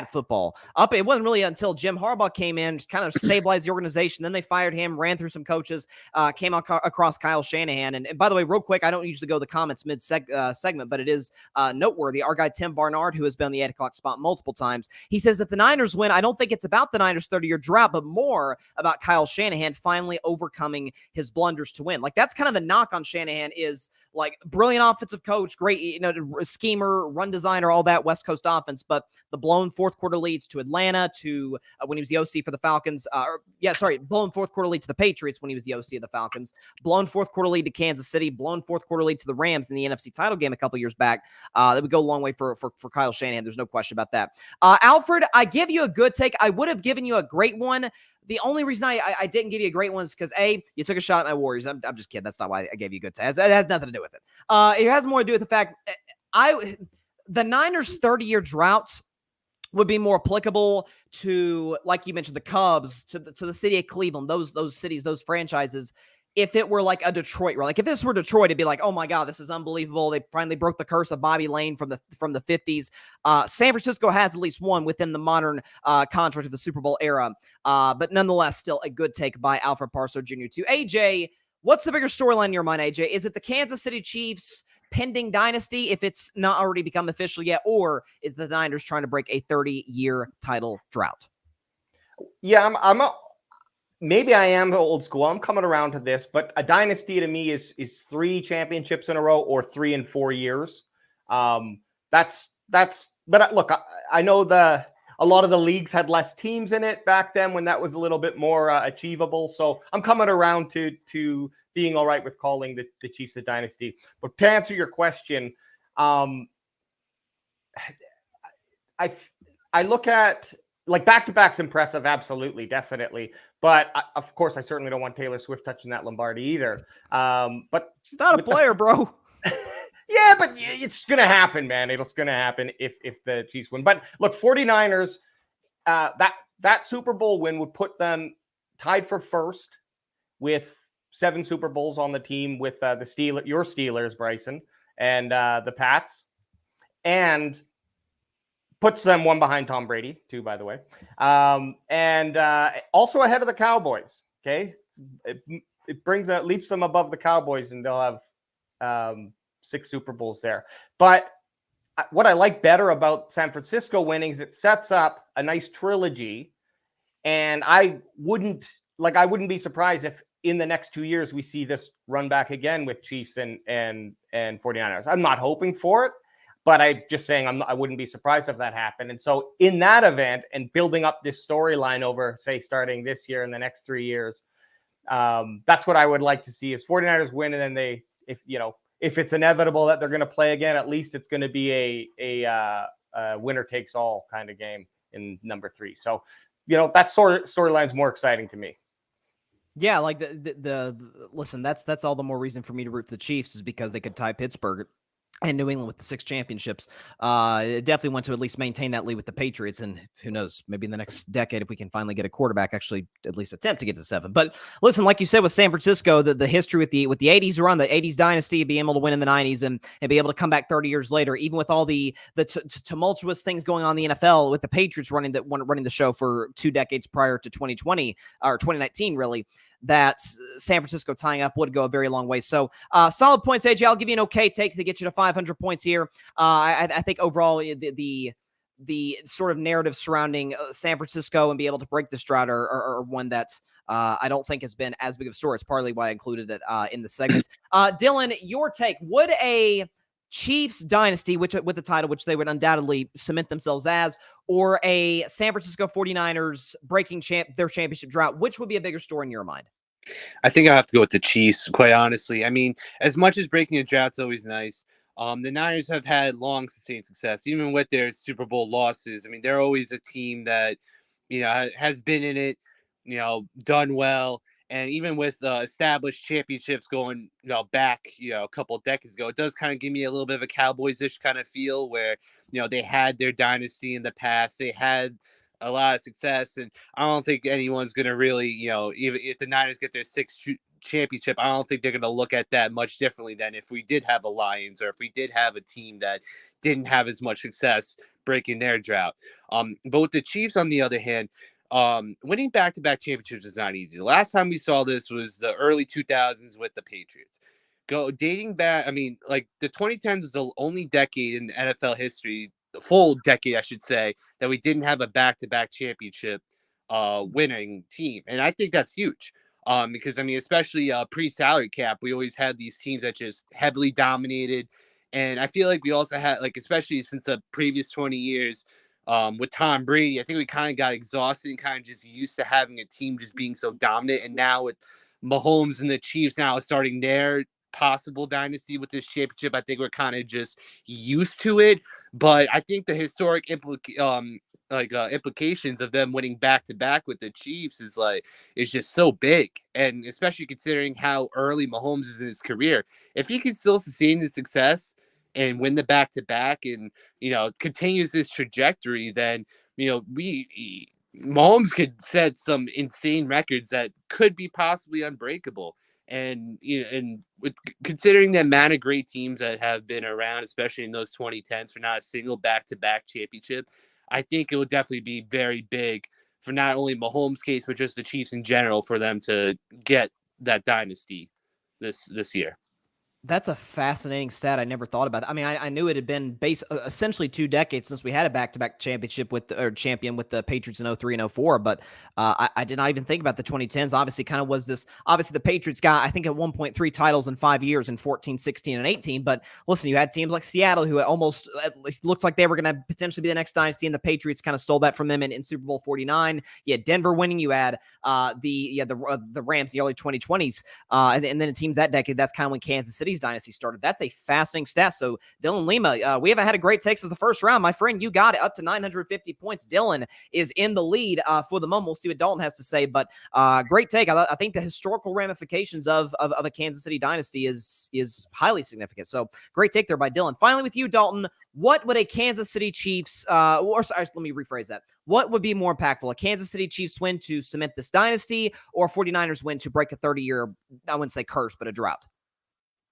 football. It wasn't really until Jim Harbaugh came in, just kind of stabilized the organization. Then they fired him, ran through some coaches, came across Kyle Shanahan. And by the way, real quick, I don't usually go the comments mid-segment, but it is noteworthy. Our guy Tim Barnard, who has been on the 8 o'clock spot multiple times, he says if the Niners win, I don't think it's about the Niners' 30-year drought, but more about Kyle Shanahan finally overcoming his blunders to win. Like, that's kind of the knock on Shanahan is like brilliant offensive coach, great, schemer, run designer, all that West Coast offense, but the blown fourth quarter leads to Atlanta, to when he was the OC for the Falcons, blown fourth quarter lead to the Patriots when he was the OC of the Falcons, blown fourth quarter lead to Kansas City, blown fourth quarter lead to the Rams in the NFC title game a couple years back. That would go a long way for Kyle Shanahan. There's no question about that. Alfred, I give you a good take. I would have given you a great one. The only reason I didn't give you a great one is because, A, you took a shot at my Warriors. I'm just kidding. That's not why I gave you a good take. It has nothing to do with it. It has more to do with the fact the Niners' 30-year drought would be more applicable to, like you mentioned, the Cubs, to the city of Cleveland, those cities, those franchises. If it were like a Detroit, right? Like if this were Detroit, it'd be like, oh my God, this is unbelievable. They finally broke the curse of Bobby Lane from the 50s. San Francisco has at least one within the modern contract of the Super Bowl era. But nonetheless, still a good take by Alfred Parsard Jr. To AJ, what's the bigger storyline in your mind, AJ? Is it the Kansas City Chiefs pending dynasty, if it's not already become official yet, or is the Niners trying to break a 30-year title drought? Yeah, maybe I am old school. I'm coming around to this, but a dynasty to me is 3 championships in a row or 3 in 4 years. But look, I know a lot of the leagues had less teams in it back then when that was a little bit more achievable. So I'm coming around to being all right with calling the Chiefs a dynasty. But to answer your question, I look at, like, back-to-back's impressive, absolutely, definitely. But of course, I certainly don't want Taylor Swift touching that Lombardi either. But she's not a player, bro. Yeah, but it's going to happen, man. It's going to happen if the Chiefs win. But look, 49ers, that Super Bowl win would put them tied for first with 7 Super Bowls on the team with your Steelers, Bryson, and the Pats, and puts them one behind Tom Brady, too, by the way. And also ahead of the Cowboys. Okay. It leaps them above the Cowboys, and they'll have 6 Super Bowls there. But what I like better about San Francisco winning is it sets up a nice trilogy. And I wouldn't be surprised if in the next 2 years we see this run back again with Chiefs and 49ers. I'm not hoping for it, but I'm just saying I wouldn't be surprised if that happened. And so in that event, and building up this storyline over, say, starting this year and the next 3 years, that's what I would like to see is 49ers win. And then if it's inevitable that they're going to play again, at least it's going to be a winner takes all kind of game in number 3. So, that sort of storyline is more exciting to me. Yeah, like listen, that's all the more reason for me to root for the Chiefs, is because they could tie Pittsburgh and New England with the 6 championships. It definitely want to at least maintain that lead with the Patriots. And who knows, maybe in the next decade, if we can finally get a quarterback, actually at least attempt to get to 7. But listen, like you said, with San Francisco, the history with the 80s run, the 80s dynasty, being able to win in the 90s and be able to come back 30 years later, even with all the tumultuous things going on in the NFL, with the Patriots running the show for 2 decades prior to 2020 or 2019, really, that San Francisco tying up would go a very long way. So solid points, AJ. I'll give you an okay take to get you to 500 points here. I think overall the sort of narrative surrounding San Francisco and be able to break this drought are one that I don't think has been as big of a story. It's partly why I included it in the segment. Dylan, your take. Would a Chiefs dynasty, with the title, which they would undoubtedly cement themselves as, or a San Francisco 49ers breaking their championship drought, which would be a bigger story in your mind? I think I have to go with the Chiefs, quite honestly. I mean, as much as breaking a drought's always nice, the Niners have had long sustained success, even with their Super Bowl losses. I mean, they're always a team that, has been in it, done well. And even with established championships going, back, a couple of decades ago, it does kind of give me a little bit of a Cowboys-ish kind of feel where, they had their dynasty in the past. They had a lot of success. And I don't think anyone's going to really, even if the Niners get their 6th championship, I don't think they're going to look at that much differently than if we did have a Lions or if we did have a team that didn't have as much success breaking their drought. But with the Chiefs, on the other hand, winning back-to-back championships is not easy. The last time we saw this was the early 2000s with the Patriots. Dating back, I mean, like the 2010s is the only decade in NFL history, the full decade, I should say, that we didn't have a back-to-back championship winning team. And I think that's huge. Because I mean, especially pre-salary cap, we always had these teams that just heavily dominated. And I feel like we also had, like, especially since the previous 20 years, with Tom Brady, I think we kind of got exhausted and kind of just used to having a team just being so dominant. And now with Mahomes and the Chiefs now starting their possible dynasty with this championship, I think we're kind of just used to it. But I think the historic implications of them winning back to back with the Chiefs is just so big, and especially considering how early Mahomes is in his career. If he can still sustain the success and win the back to back, and continues this trajectory, then Mahomes could set some insane records that could be possibly unbreakable. And with considering the amount of great teams that have been around, especially in those 2010s, for not a single back-to-back championship, I think it will definitely be very big for not only Mahomes' case, but just the Chiefs in general, for them to get that dynasty this year. That's a fascinating stat. I never thought about it. I mean, I knew it had been essentially 2 decades since we had a back-to-back championship champion with the Patriots in 03 and 04, but I did not even think about the 2010s. Obviously, the Patriots got, I think, at 1.3 titles in 5 years in 14, 16, and 18. But listen, you had teams like Seattle who almost at least looks like they were going to potentially be the next dynasty, and the Patriots kind of stole that from them in Super Bowl 49. You had Denver winning. You had the Rams, the early 2020s, and then teams that decade. That's kind of when Kansas City's dynasty started. That's a fascinating stat. So Dylan Lima, we haven't had a great take since the first round. My friend, you got it up to 950 points. Dylan is in the lead for the moment. We'll see what Dalton has to say, but great take. I think the historical ramifications of a Kansas City dynasty is highly significant. So great take there by Dylan. Finally with you, Dalton, what would a Kansas City Chiefs, let me rephrase that. What would be more impactful, a Kansas City Chiefs win to cement this dynasty, or 49ers win to break a 30-year, I wouldn't say curse, but a drought?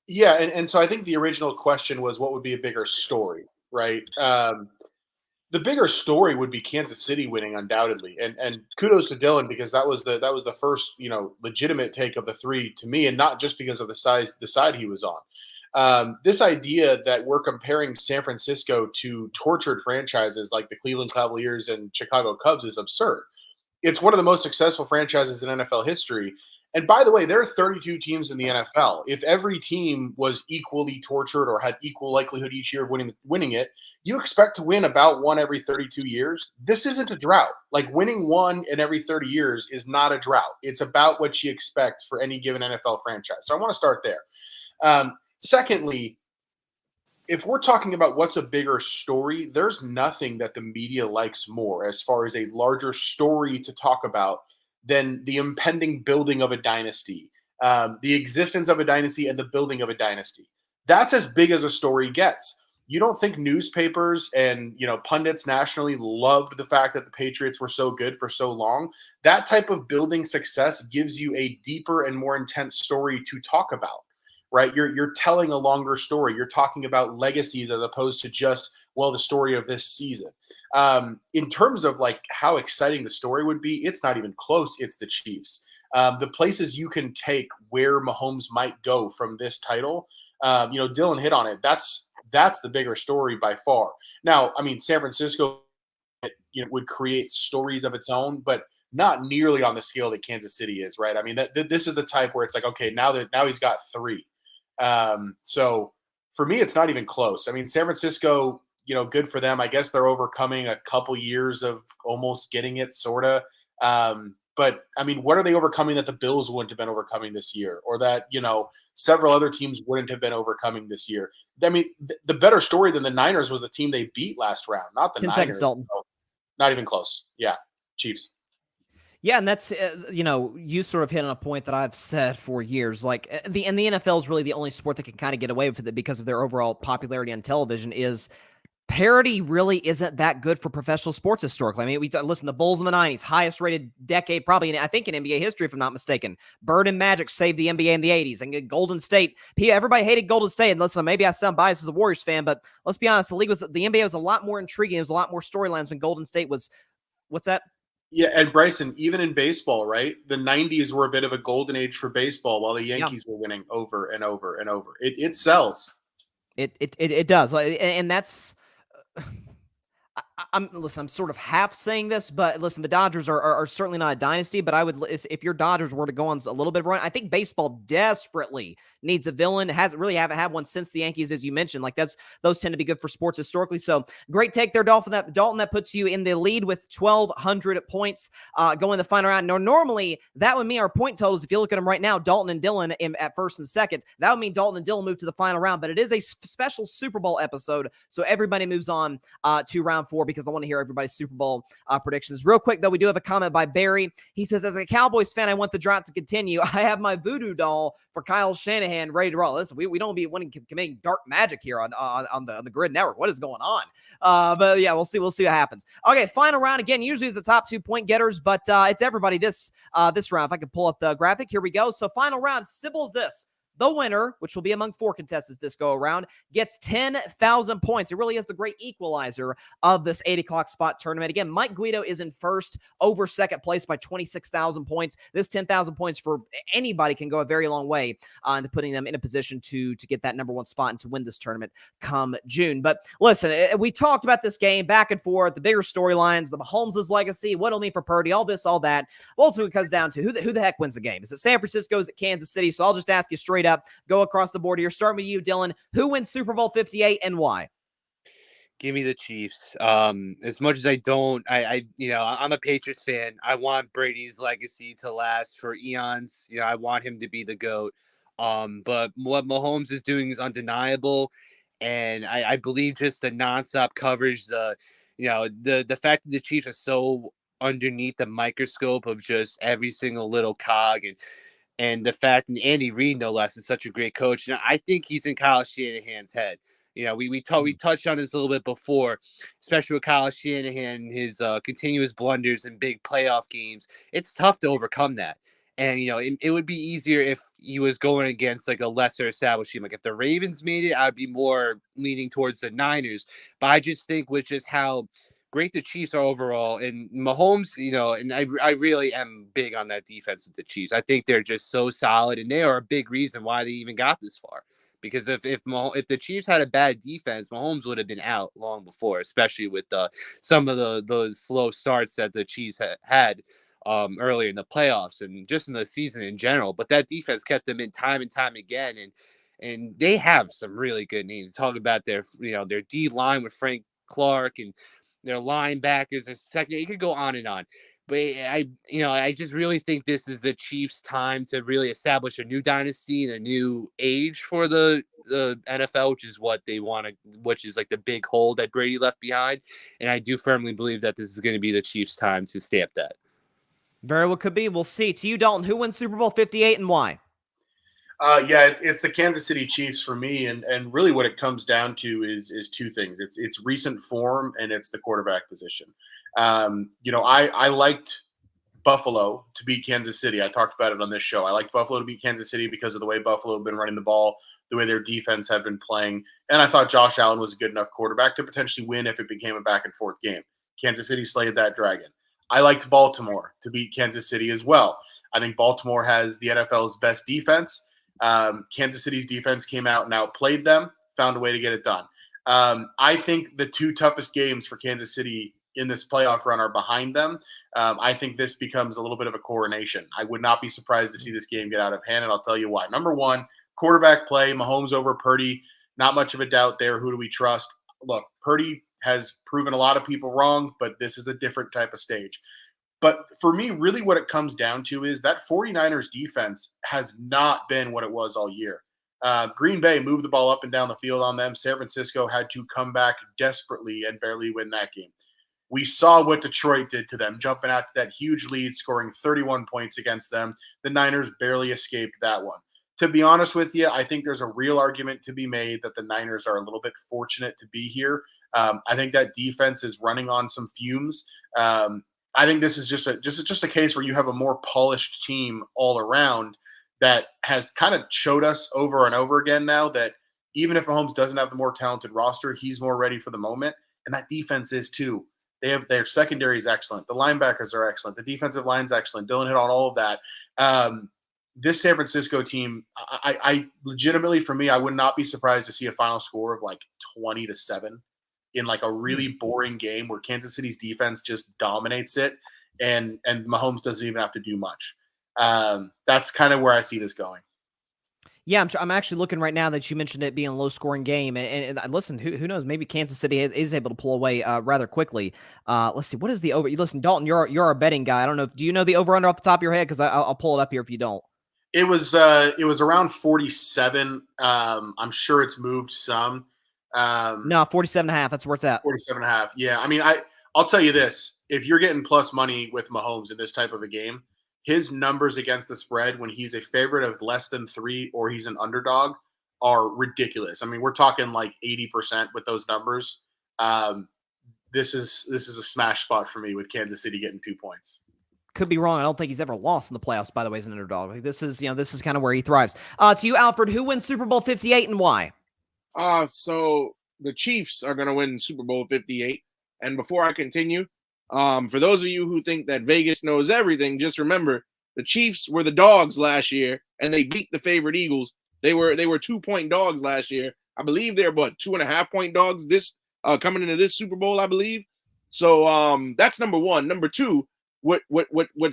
Yeah, and so I think the original question was, what would be a bigger story, right? The bigger story would be Kansas City winning, undoubtedly, and kudos to Dylan, because that was the first legitimate take of the three to me, and not just because of the side he was on. This idea that we're comparing San Francisco to tortured franchises like the Cleveland Cavaliers and Chicago Cubs is absurd. It's one of the most successful franchises in NFL history. And by the way, there are 32 teams in the NFL. If every team was equally tortured or had equal likelihood each year of winning it, you expect to win about one every 32 years. This isn't a drought. Like, winning one in every 30 years is not a drought. It's about what you expect for any given NFL franchise. So I want to start there. Secondly, if we're talking about what's a bigger story, there's nothing that the media likes more as far as a larger story to talk about than the impending building of a dynasty, the existence of a dynasty and the building of a dynasty. That's as big as a story gets. You don't think newspapers and pundits nationally loved the fact that the Patriots were so good for so long? That type of building success gives you a deeper and more intense story to talk about, right? You're telling a longer story. You're talking about legacies as opposed to just, the story of this season. In terms of like how exciting the story would be, it's not even close. It's the Chiefs. The places you can take where Mahomes might go from this title, Dylan hit on it. That's the bigger story by far. Now, I mean, San Francisco, would create stories of its own, but not nearly on the scale that Kansas City is, right? I mean, this is the type where it's like, okay, now he's got 3. So for me, it's not even close. I mean, San Francisco, good for them. I guess they're overcoming a couple years of almost getting it, sort of. But I mean, what are they overcoming that the Bills wouldn't have been overcoming this year, or that, several other teams wouldn't have been overcoming this year? I mean, the better story than the Niners was the team they beat last round, not the 10 Niners. seconds, Dalton. So, not even close. Yeah, Chiefs. Yeah, and that's, you sort of hit on a point that I've said for years. Like, the NFL is really the only sport that can kind of get away with it because of their overall popularity on television. Is parity really isn't that good for professional sports historically. I mean, listen, the Bulls in the 90s, highest rated decade probably, I think, in NBA history, if I'm not mistaken. Bird and Magic saved the NBA in the 80s. And Golden State, everybody hated Golden State. And listen, maybe I sound biased as a Warriors fan, but let's be honest, the NBA was a lot more intriguing. There was a lot more storylines when Golden State was, what's that? Yeah, and Bryson, even in baseball, right? The 90s were a bit of a golden age for baseball while the Yankees were winning over and over and over. It sells. It does. And that's I'm sort of half saying this, but listen, the Dodgers are certainly not a dynasty, but I would, if your Dodgers were to go on a little bit of a run, I think baseball desperately needs a villain. Haven't had one since the Yankees, as you mentioned. Like those tend to be good for sports historically. So great take there, Dalton. That puts you in the lead with 1,200 points going the final round. Now, normally that would mean our point totals, if you look at them right now, Dalton and Dylan at first and second, that would mean Dalton and Dylan move to the final round, but it is a special Super Bowl episode. So everybody moves on to round 4 because I want to hear everybody's Super Bowl predictions. Real quick, though, we do have a comment by Barry. He says, as a Cowboys fan, I want the drought to continue. I have my voodoo doll for Kyle Shanahan ready to roll. Listen, we don't be committing dark magic here on the Gryd Network. What is going on? But yeah, we'll see what happens. Okay, final round again. Usually it's the top 2 point getters, but it's everybody this round. If I could pull up the graphic, here we go. So final round, simple as this. The winner, which will be among 4 contestants this go around, gets 10,000 points. It really is the great equalizer of this 8 o'clock spot tournament. Again, Mike Guido is in first over second place by 26,000 points. This 10,000 points for anybody can go a very long way into putting them in a position to get that number 1 spot and to win this tournament come June. But listen, we talked about this game back and forth, the bigger storylines, the Mahomes' legacy, what it'll mean for Purdy, all this, all that. Ultimately, it comes down to who the heck wins the game. Is it San Francisco? Is it Kansas City? So I'll just ask you straight up, go across the board here. Starting with you, Dylan. Who wins Super Bowl 58 and why? Give me the Chiefs. As much as I'm a Patriots fan. I want Brady's legacy to last for eons. I want him to be the GOAT. But what Mahomes is doing is undeniable. And I believe just the nonstop coverage, the fact that the Chiefs are so underneath the microscope of just every single little cog, and the fact that Andy Reid, no less, is such a great coach. I think he's in Kyle Shanahan's head. We touched on this a little bit before, especially with Kyle Shanahan, his continuous blunders in big playoff games. It's tough to overcome that. And, it would be easier if he was going against like a lesser established team. Like if the Ravens made it, I'd be more leaning towards the Niners. But I just think with just how great the Chiefs are overall, and Mahomes, and I really am big on that defense of the Chiefs. I think they're just so solid, and they are a big reason why they even got this far. Because if the Chiefs had a bad defense, Mahomes would have been out long before, especially with some of those slow starts that the Chiefs had earlier in the playoffs and just in the season in general. But that defense kept them in time and time again, and they have some really good names. Talk about their D line with Frank Clark and their linebackers, their second. You could go on and on. But I just really think this is the Chiefs' time to really establish a new dynasty and a new age for the NFL, which is what they want to, which is like the big hole that Brady left behind. And I do firmly believe that this is going to be the Chiefs' time to stamp that. Very well could be. We'll see. To you, Dalton, who wins Super Bowl 58 and why? It's the Kansas City Chiefs for me, and really what it comes down to is 2 things. It's recent form and it's the quarterback position. I liked Buffalo to beat Kansas City. I talked about it on this show. I liked Buffalo to beat Kansas City because of the way Buffalo have been running the ball, the way their defense have been playing, and I thought Josh Allen was a good enough quarterback to potentially win if it became a back and forth game. Kansas City slayed that dragon. I liked Baltimore to beat Kansas City as well. I think Baltimore has the NFL's best defense. Kansas City's defense came out and outplayed them, found a way to get it done. I think the 2 toughest games for Kansas City in this playoff run are behind them. I think this becomes a little bit of a coronation. I would not be surprised to see this game get out of hand, and I'll tell you why. Number 1, quarterback play, Mahomes over Purdy. Not much of a doubt there. Who do we trust? Look, Purdy has proven a lot of people wrong, but this is a different type of stage. But for me, really what it comes down to is that 49ers defense has not been what it was all year. Green Bay moved the ball up and down the field on them. San Francisco had to come back desperately and barely win that game. We saw what Detroit did to them, jumping out to that huge lead, scoring 31 points against them. The Niners barely escaped that one. To be honest with you, I think there's a real argument to be made that the Niners are a little bit fortunate to be here. I think that defense is running on some fumes. I think this is just a case where you have a more polished team all around that has kind of showed us over and over again now that even if Mahomes doesn't have the more talented roster, he's more ready for the moment. And that defense is too. Their secondary is excellent. The linebackers are excellent. The defensive line's excellent. Dylan hit on all of that. This San Francisco team, I legitimately, for me, I would not be surprised to see a final score of like 20-7 in like a really boring game where Kansas City's defense just dominates it, and Mahomes doesn't even have to do much. That's kind of where I see this going. Yeah, I'm actually looking right now that you mentioned it being a low-scoring game, and listen, who knows? Maybe Kansas City is able to pull away rather quickly. Let's see, what is the over? Listen, Dalton, you're a betting guy. I don't know. Do you know the over/under off the top of your head? Because I'll pull it up here if you don't. It was around 47. I'm sure it's moved some. No, 47.5. That's where it's at. 47.5. Yeah, I mean, I'll tell you this: if you're getting plus money with Mahomes in this type of a game, his numbers against the spread when he's a favorite of less than 3 or he's an underdog are ridiculous. I mean, we're talking like 80% with those numbers. This is a smash spot for me with Kansas City getting 2 points. Could be wrong. I don't think he's ever lost in the playoffs, by the way, as an underdog. Like, this is kind of where he thrives. To you, Alfred, who wins Super Bowl 58 and why? So the Chiefs are going to win Super Bowl 58. And before I continue, for those of you who think that Vegas knows everything, just remember the Chiefs were the dogs last year, and they beat the favorite Eagles. They were 2-point dogs last year. I believe they're 2.5-point dogs this coming into this Super Bowl, I believe. So that's number one. Number two, what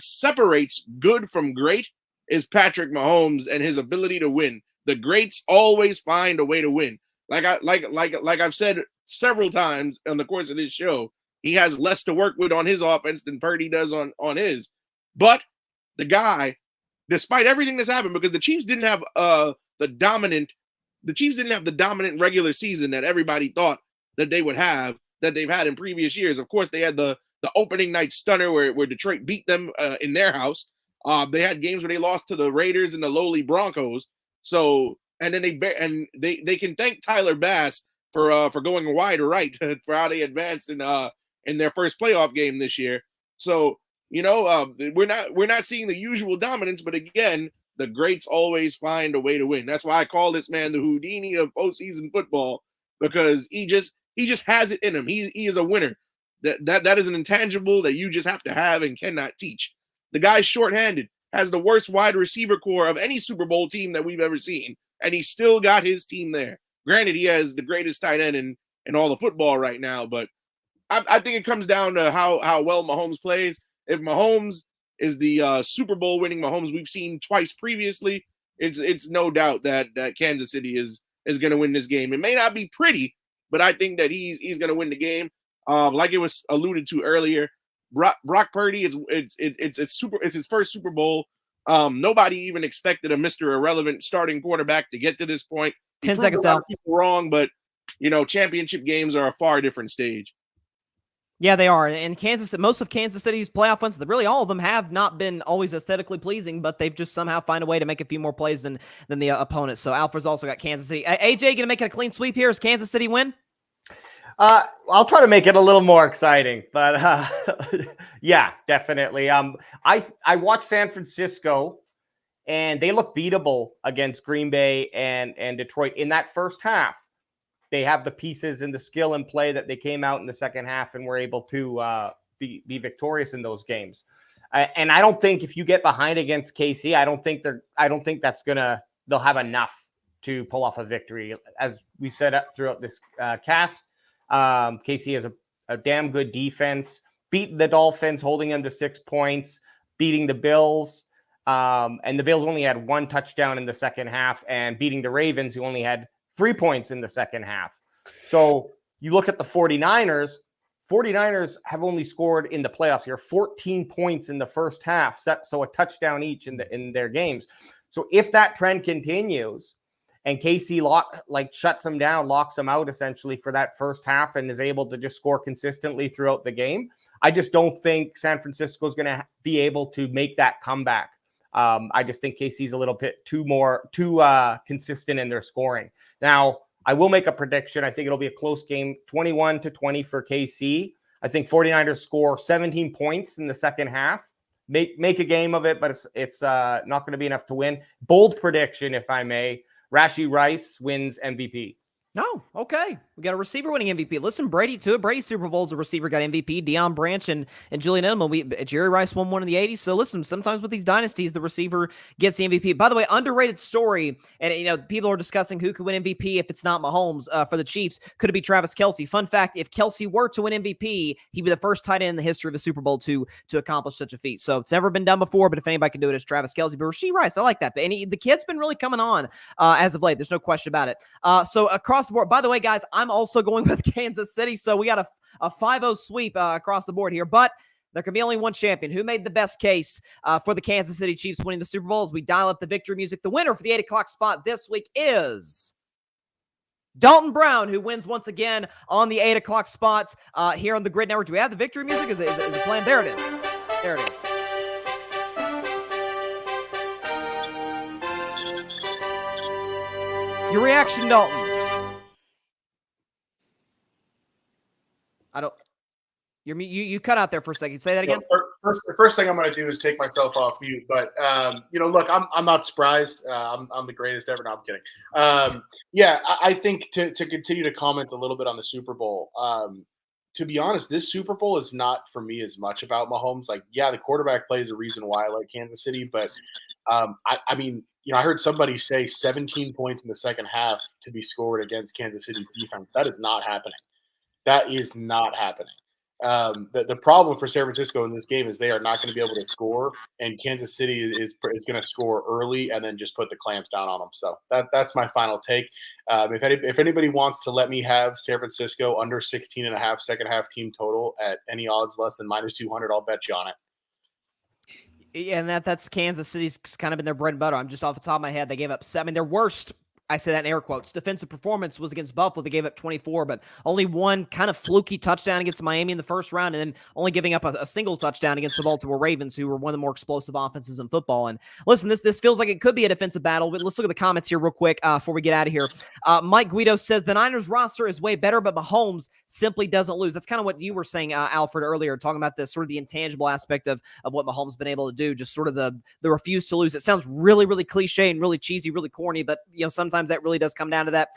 separates good from great is Patrick Mahomes and his ability to win. The greats always find a way to win. Like I've said several times on the course of this show, he has less to work with on his offense than Purdy does on his. But the guy, despite everything that's happened, because the Chiefs didn't have the dominant regular season that everybody thought that they would have, that they've had in previous years. Of course, they had the opening night stunner where Detroit beat them in their house. They had games where they lost to the Raiders and the lowly Broncos. So, and then they can thank Tyler Bass for going wide right for how they advanced in their first playoff game this year. So, we're not seeing the usual dominance, but again, the greats always find a way to win. That's why I call this man the Houdini of postseason football, because he just has it in him. He is a winner. That is an intangible that you just have to have and cannot teach. The guy's shorthanded, has the worst wide receiver core of any Super Bowl team that we've ever seen, and he still got his team there. Granted, he has the greatest tight end in all the football right now, but I think it comes down to how well Mahomes plays. If Mahomes is the Super Bowl winning Mahomes we've seen twice previously, it's no doubt that Kansas City is going to win this game. It may not be pretty, but I think that he's going to win the game. Like it was alluded to earlier, Brock Purdy, it's his first Super Bowl. Nobody even expected a Mr. Irrelevant starting quarterback to get to this point. 10 seconds down. People wrong, but championship games are a far different stage. Yeah, they are. And most of Kansas City's playoff wins, really all of them have not been always aesthetically pleasing, but they've just somehow find a way to make a few more plays than the opponents. So Alfred's also got Kansas City. AJ, going to make it a clean sweep here? Is Kansas City win? I'll try to make it a little more exciting, but yeah, definitely. I watched San Francisco, and they look beatable against Green Bay and Detroit in that first half. They have the pieces and the skill and play that they came out in the second half and were able to be victorious in those games. And I don't think if you get behind against KC, I don't think they'll have enough to pull off a victory. As we said throughout this cast, KC has a damn good defense, beat the Dolphins, holding them to 6 points, beating the Bills. And the Bills only had 1 touchdown in the second half, and beating the Ravens, who only had 3 points in the second half. So you look at the 49ers. 49ers have only scored in the playoffs here 14 points in the first half, so a touchdown each in their games. So if that trend continues and KC shuts them down, locks them out essentially for that first half, and is able to just score consistently throughout the game, I just don't think San Francisco is going to be able to make that comeback. I just think KC's a little bit too consistent in their scoring. Now, I will make a prediction. I think it'll be a close game, 21-20 for KC. I think 49ers score 17 points in the second half. Make a game of it, but it's not going to be enough to win. Bold prediction, if I may. Rashee Rice wins MVP. Oh, okay. We got a receiver winning MVP. Listen, Brady to it. Brady's Super Bowl's a receiver got MVP. Deion Branch and Julian Edelman. Jerry Rice won one in the 80s. So listen, sometimes with these dynasties, the receiver gets the MVP. By the way, underrated story. And people are discussing who could win MVP if it's not Mahomes for the Chiefs. Could it be Travis Kelce? Fun fact: if Kelce were to win MVP, he'd be the first tight end in the history of the Super Bowl to accomplish such a feat. So it's never been done before. But if anybody can do it, it's Travis Kelce. But Rashee Rice, I like that. But the kid's been really coming on as of late. There's no question about it. So across the board. By the way, guys, I'm also going with Kansas City. So we got a 5-0 sweep across the board here. But there can be only one champion. Who made the best case for the Kansas City Chiefs winning the Super Bowl? As we dial up the victory music, the winner for the 8 o'clock spot this week is Dalton Brown, who wins once again on the 8 o'clock spot here on the Gryd Network. Do we have the victory music? Is it playing? There it is. There it is. Your reaction, Dalton? You cut out there for a second. Say that again. First thing I'm going to do is take myself off mute. But look, I'm not surprised. I'm the greatest ever. No, I'm kidding. I think to continue to comment a little bit on the Super Bowl. To be honest, this Super Bowl is not for me as much about Mahomes. Like, yeah, the quarterback play is a reason why I like Kansas City, but I heard somebody say 17 points in the second half to be scored against Kansas City's defense. That is not happening. That is not happening. The problem for San Francisco in this game is they are not going to be able to score, and Kansas City is going to score early and then just put the clamps down on them. So that's my final take. If anybody wants to let me have San Francisco under 16.5 second half team total at any odds less than -200, I'll bet you on it. Yeah, and that's Kansas City's kind of been their bread and butter. I'm just off the top of my head. They gave up 7. Their worst, I say that in air quotes, defensive performance was against Buffalo. They gave up 24, but only one kind of fluky touchdown against Miami in the first round, and then only giving up a single touchdown against the Baltimore Ravens, who were one of the more explosive offenses in football. And listen, this feels like it could be a defensive battle, but let's look at the comments here real quick before we get out of here. Mike Guido says, the Niners roster is way better, but Mahomes simply doesn't lose. That's kind of what you were saying, Alfred, earlier, talking about the sort of the intangible aspect of what Mahomes has been able to do, just sort of the refuse to lose. It sounds really, really cliche and really cheesy, really corny, but sometimes that really does come down to that.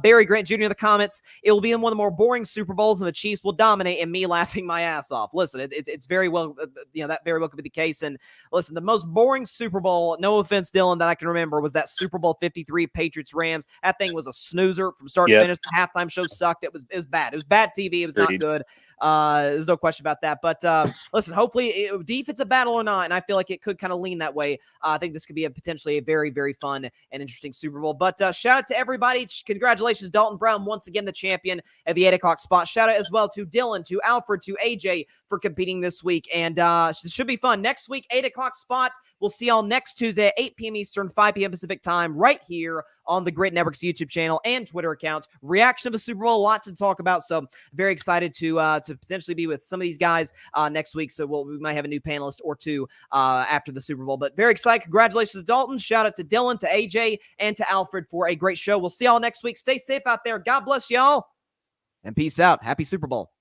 Barry Grant Jr. in the comments, it will be in one of the more boring Super Bowls, and the Chiefs will dominate, and me laughing my ass off. Listen, it's very well, that very well could be the case. And listen, the most boring Super Bowl, no offense, Dylan, that I can remember was that Super Bowl 53 Patriots Rams. That thing was a snoozer from start to finish. The halftime show sucked. It was bad. It was bad TV. It was not good. There's no question about that. But listen, hopefully, defensive battle or not, and I feel like it could kind of lean that way. I think this could be potentially a very, very fun and interesting Super Bowl. But shout out to everybody. Congratulations, Dalton Brown, once again the champion at the 8 o'clock spot. Shout out as well to Dylan, to Alfred, to AJ for competing this week. And it should be fun. Next week, 8 o'clock spot. We'll see y'all next Tuesday at 8 p.m. Eastern, 5 p.m. Pacific time, right here on the Gryd Network's YouTube channel and Twitter account. Reaction of the Super Bowl, a lot to talk about. So very excited to potentially be with some of these guys next week. So we might have a new panelist or two after the Super Bowl. But very excited. Congratulations to Dalton. Shout out to Dylan, to AJ, and to Alfred for a great show. We'll see y'all next week. Stay safe out there. God bless y'all. And peace out. Happy Super Bowl.